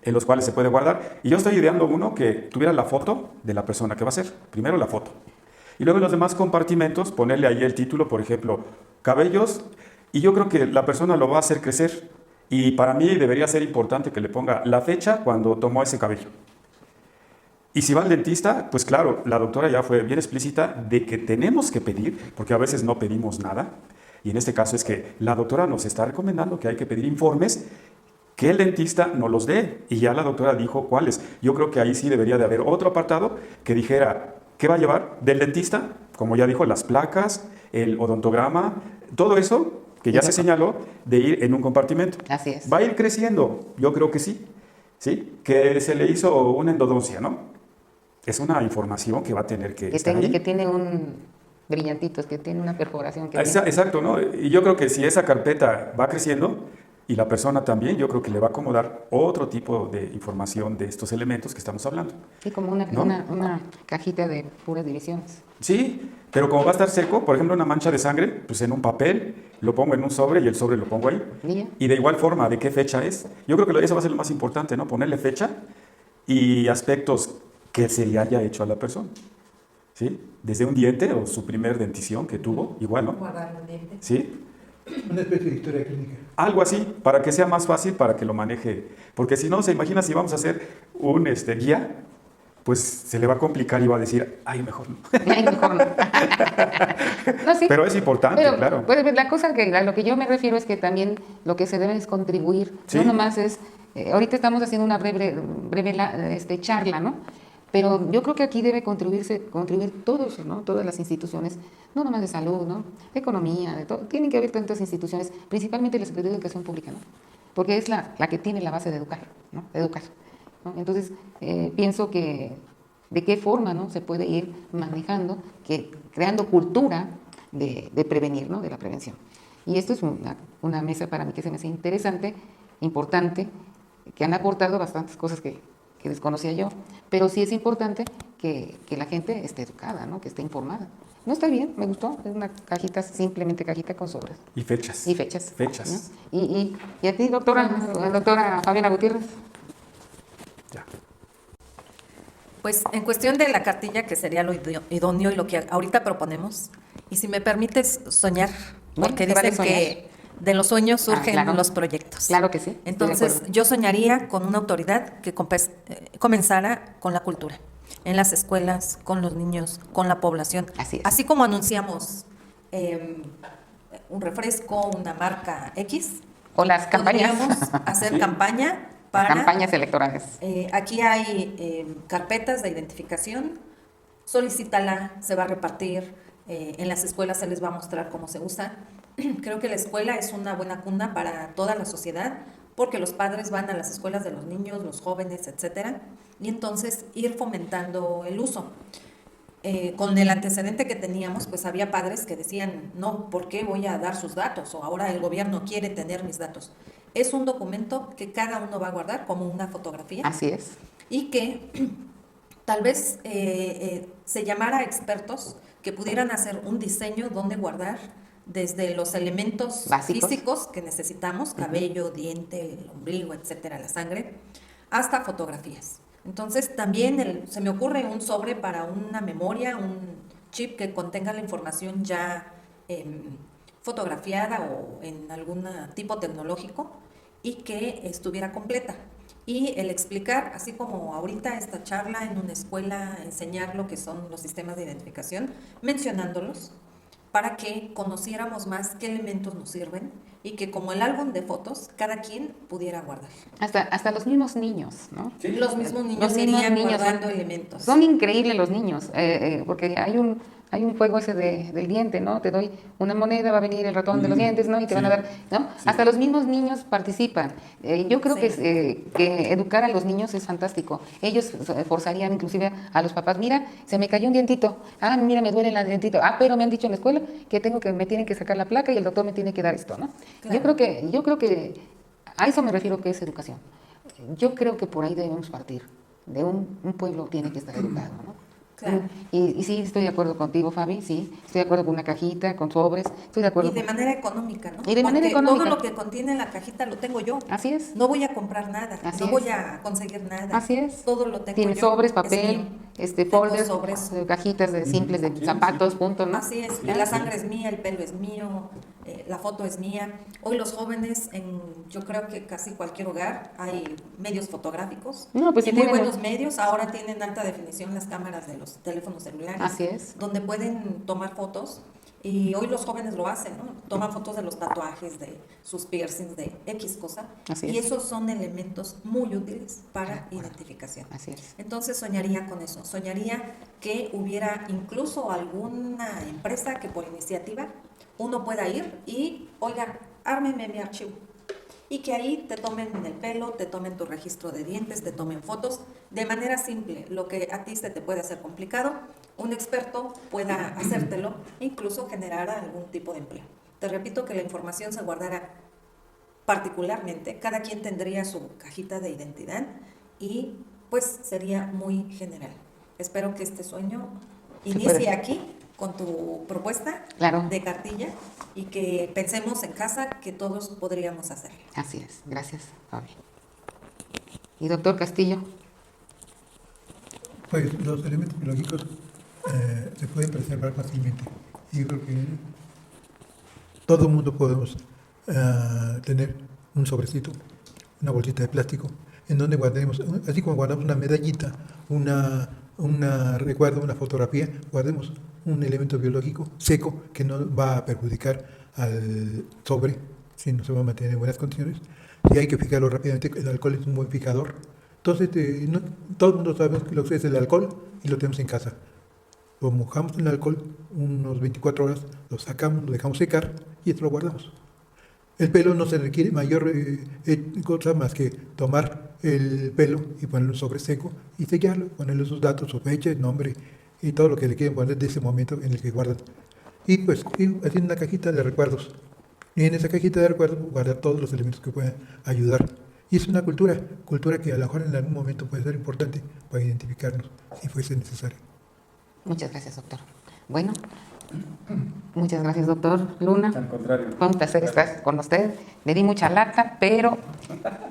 en los cuales se puede guardar. Y yo estoy ideando uno que tuviera la foto de la persona que va a ser. Primero la foto. Y luego en los demás compartimentos ponerle ahí el título, por ejemplo, cabellos. Y yo creo que la persona lo va a hacer crecer. Y para mí debería ser importante que le ponga la fecha cuando tomó ese cabello. Y si va al dentista, pues claro, la doctora ya fue bien explícita de que tenemos que pedir, porque a veces no pedimos nada. Y en este caso es que la doctora nos está recomendando que hay que pedir informes que el dentista nos los dé. Y ya la doctora dijo cuáles. Yo creo que ahí sí debería de haber otro apartado que dijera qué va a llevar del dentista, como ya dijo, las placas, el odontograma, todo eso que ya se señaló de ir en un compartimento. Así es. Va a ir creciendo, yo creo que sí. ¿Sí? Que se le hizo una endodoncia, ¿no? Es una información que va a tener que estar ahí. Que tiene un brillantitos, que tiene una perforación. Exacto, ¿no? Y yo creo que si esa carpeta va creciendo y la persona también, yo creo que le va a acomodar otro tipo de información de estos elementos que estamos hablando. Sí, como una, ¿no? una cajita de puras divisiones. Sí, pero como va a estar seco, por ejemplo, una mancha de sangre, pues en un papel, lo pongo en un sobre y el sobre lo pongo ahí. ¿Ya? Y de igual forma, ¿de qué fecha es? Yo creo que eso va a ser lo más importante, ¿no? Ponerle fecha y aspectos que se le haya hecho a la persona. ¿Sí? Desde un diente o su primer dentición que tuvo, igual, ¿no? Guardar un diente. ¿Sí? Una especie de historia clínica. Algo así, para que sea más fácil, para que lo maneje. Porque si no, se imagina si vamos a hacer un guía, pues se le va a complicar y va a decir, ay, mejor no. Ay, mejor no. No, sí. Pero es importante, Pero, claro. pues, la cosa a lo que yo me refiero es que también lo que se debe es contribuir. Sí. No nomás es, ahorita estamos haciendo una breve charla, ¿no? Pero yo creo que aquí debe contribuir todos, ¿no? Todas las instituciones, no nomás de salud, ¿no? De economía, de todo. Tienen que haber tantas instituciones, principalmente la Secretaría de Educación Pública, ¿no? Porque es la que tiene la base de educar, ¿no? Educar, ¿no? Entonces, pienso que de qué forma, ¿no? Se puede ir manejando, creando cultura de prevenir, ¿no? De la prevención. Y esto es una mesa para mí que se me hace interesante, importante, que han aportado bastantes cosas que desconocía yo, pero sí es importante que la gente esté educada, ¿no? Que esté informada. No, está bien, me gustó, es una cajita, simplemente cajita con sobres. Y fechas. Y fechas. Fechas. ¿No? Y a ti, doctora Fabiana Gutiérrez. Ya. Pues en cuestión de la cartilla, que sería lo idóneo y lo que ahorita proponemos, y si me permites soñar, porque Bueno, dicen que de los sueños surgen claro. los proyectos. Claro que sí. Entonces, yo soñaría con una autoridad que comenzara con la cultura, en las escuelas, con los niños, con la población. Así es. Así como anunciamos un refresco, una marca X. O las campañas. Podríamos hacer Sí. campaña para... Campañas electorales. Aquí hay carpetas de identificación, solicítala, se va a repartir, en las escuelas se les va a mostrar cómo se usa. Creo que la escuela es una buena cuna para toda la sociedad, porque los padres van a las escuelas de los niños, los jóvenes, etcétera, y entonces ir fomentando el uso. Con el antecedente que teníamos, pues había padres que decían, no, ¿por qué voy a dar sus datos? O ahora el gobierno quiere tener mis datos. Es un documento que cada uno va a guardar como una fotografía. Así es. Y que tal vez se llamara a expertos que pudieran hacer un diseño donde guardar desde los elementos básicos, físicos que necesitamos, cabello, diente, el ombligo, etcétera, la sangre, hasta fotografías. Entonces también se me ocurre un sobre para una memoria, un chip que contenga la información ya fotografiada o en algún tipo tecnológico y que estuviera completa. Y el explicar, así como ahorita esta charla en una escuela, enseñar lo que son los sistemas de identificación, mencionándolos, para que conociéramos más qué elementos nos sirven y que como el álbum de fotos, cada quien pudiera guardar. Hasta los mismos niños, ¿no? Sí. Los mismos niños Los mismos irían niños guardando elementos. Son increíbles los niños, porque hay un juego ese del diente, ¿no? Te doy una moneda, va a venir el ratón de los dientes, ¿no? Y te van a dar, ¿no? Sí. Hasta los mismos niños participan. Yo creo que educar a los niños es fantástico. Ellos forzarían inclusive a los papás, mira, se me cayó un dientito, mira, me duele el dientito, pero me han dicho en la escuela que me tienen que sacar la placa y el doctor me tiene que dar esto, ¿no? Claro. Yo creo que a eso me refiero que es educación. Yo creo que por ahí debemos partir. De un pueblo tiene que estar educado, ¿no? Claro. Y sí, estoy de acuerdo contigo, Fabi, sí. Estoy de acuerdo con una cajita, con sobres. Estoy de acuerdo. Y de manera económica, ¿no? Y de manera Porque económica. todo lo que contiene la cajita lo tengo yo. Así es. No voy a comprar nada, Así no es. voy a conseguir nada. Así es. Todo lo tengo Tiene yo. sobres, es papel, mío. Tengo folders, sobres. cajitas de simples de zapatos, punto, ¿no? Así es, Ya. la sangre es mía, el pelo es mío, la foto es mía. Hoy los jóvenes, yo creo que casi cualquier hogar hay medios fotográficos, No, pues y sí muy tienen- buenos medios. Ahora tienen alta definición las cámaras de los teléfonos celulares, Así es. donde pueden tomar fotos. Y hoy los jóvenes lo hacen, ¿no? Toman fotos de los tatuajes, de sus piercings, de X cosa. Así y es. esos son elementos muy útiles para identificación. Así es. Entonces soñaría con eso, soñaría que hubiera incluso alguna empresa que por iniciativa uno pueda ir y, oiga, ármeme mi archivo. Y que ahí te tomen el pelo, te tomen tu registro de dientes, te tomen fotos de manera simple. Lo que a ti se te puede hacer complicado, un experto pueda hacértelo e incluso generar algún tipo de empleo. Te repito que la información se guardará particularmente, cada quien tendría su cajita de identidad y pues sería muy general. Espero que este sueño inicie puede. aquí con tu propuesta Claro. de cartilla y que pensemos en casa que todos podríamos hacerlo. Así es. Gracias, Fabi. Y doctor Castillo. Pues los elementos biológicos se pueden preservar fácilmente. Y yo creo que todo el mundo podemos tener un sobrecito, una bolsita de plástico, en donde guardemos, así como guardamos una medallita, una recuerdo, una fotografía, guardemos un elemento biológico seco que no va a perjudicar al sobre, si no se va a mantener en buenas condiciones. Si hay que fijarlo rápidamente, el alcohol es un buen fijador. Entonces, todo el mundo sabe lo que es el alcohol y lo tenemos en casa. Lo mojamos en el alcohol unos 24 horas, lo sacamos, lo dejamos secar y esto lo guardamos. El pelo no se requiere mayor cosa más que tomar el pelo y ponerlo sobre seco y sellarlo, ponerle sus datos, su fecha, el nombre y todo lo que le quieren poner de ese momento en el que guardan. Y pues haciendo una cajita de recuerdos. Y en esa cajita de recuerdos guardar todos los elementos que puedan ayudar. Y es una cultura que a lo mejor en algún momento puede ser importante para identificarnos si fuese necesario. Muchas gracias, doctor. Bueno, muchas gracias, doctor Luna. Al contrario. Fue un placer estar con usted. Le di mucha lata, pero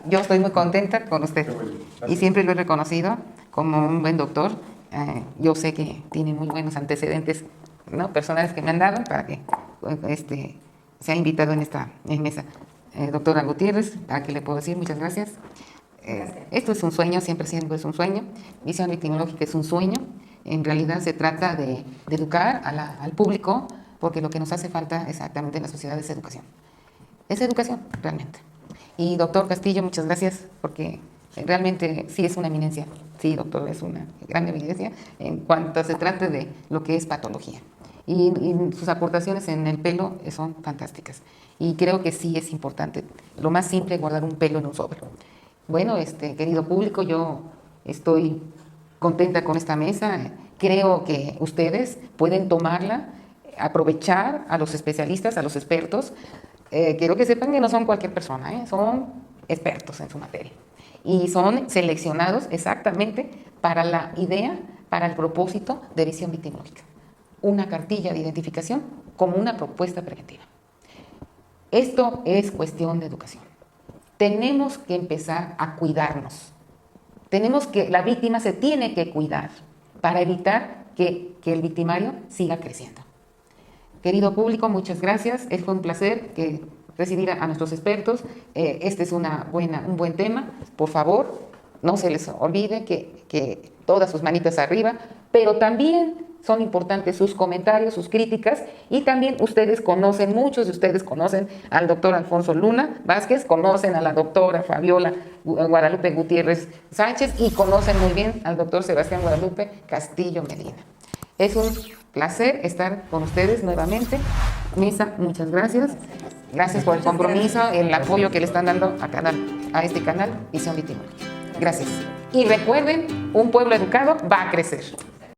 yo estoy muy contenta con usted. Qué bueno. Y siempre lo he reconocido como un buen doctor. Yo sé que tiene muy buenos antecedentes, ¿no?, personales que me han dado para que se ha invitado en esta mesa. Doctora Gutiérrez, ¿a qué le puedo decir? Muchas gracias. Esto es un sueño, siempre es un sueño. Visión victimológica es un sueño. En realidad se trata de educar al público, porque lo que nos hace falta exactamente en la sociedad es educación. Es educación, realmente. Y doctor Castillo, muchas gracias, porque realmente sí es una eminencia. Sí, doctor, es una gran evidencia en cuanto se trata de lo que es patología. Y sus aportaciones en el pelo son fantásticas. Y creo que sí es importante, lo más simple, guardar un pelo en un sobre. Bueno, querido público, yo estoy contenta con esta mesa. Creo que ustedes pueden tomarla, aprovechar a los especialistas, a los expertos. Quiero que sepan que no son cualquier persona, son expertos en su materia. Y son seleccionados exactamente para la idea, para el propósito de visión victimológica. Una cartilla de identificación como una propuesta preventiva. Esto es cuestión de educación. Tenemos que empezar a cuidarnos. La víctima se tiene que cuidar para evitar que el victimario siga creciendo. Querido público, muchas gracias. Fue un placer recibir a nuestros expertos. Este es un buen tema. Por favor, no se les olvide que todas sus manitas arriba, pero también son importantes sus comentarios, sus críticas, y también muchos de ustedes conocen al doctor Alfonso Luna Vázquez, conocen a la doctora Fabiola Guadalupe Gutiérrez Sánchez y conocen muy bien al doctor Sebastián Guadalupe Castillo Medina. Es un placer estar con ustedes nuevamente. Misa, muchas gracias. Gracias por el compromiso, el apoyo que le están dando a este canal Visión Victimológica. Gracias. Y recuerden, un pueblo educado va a crecer.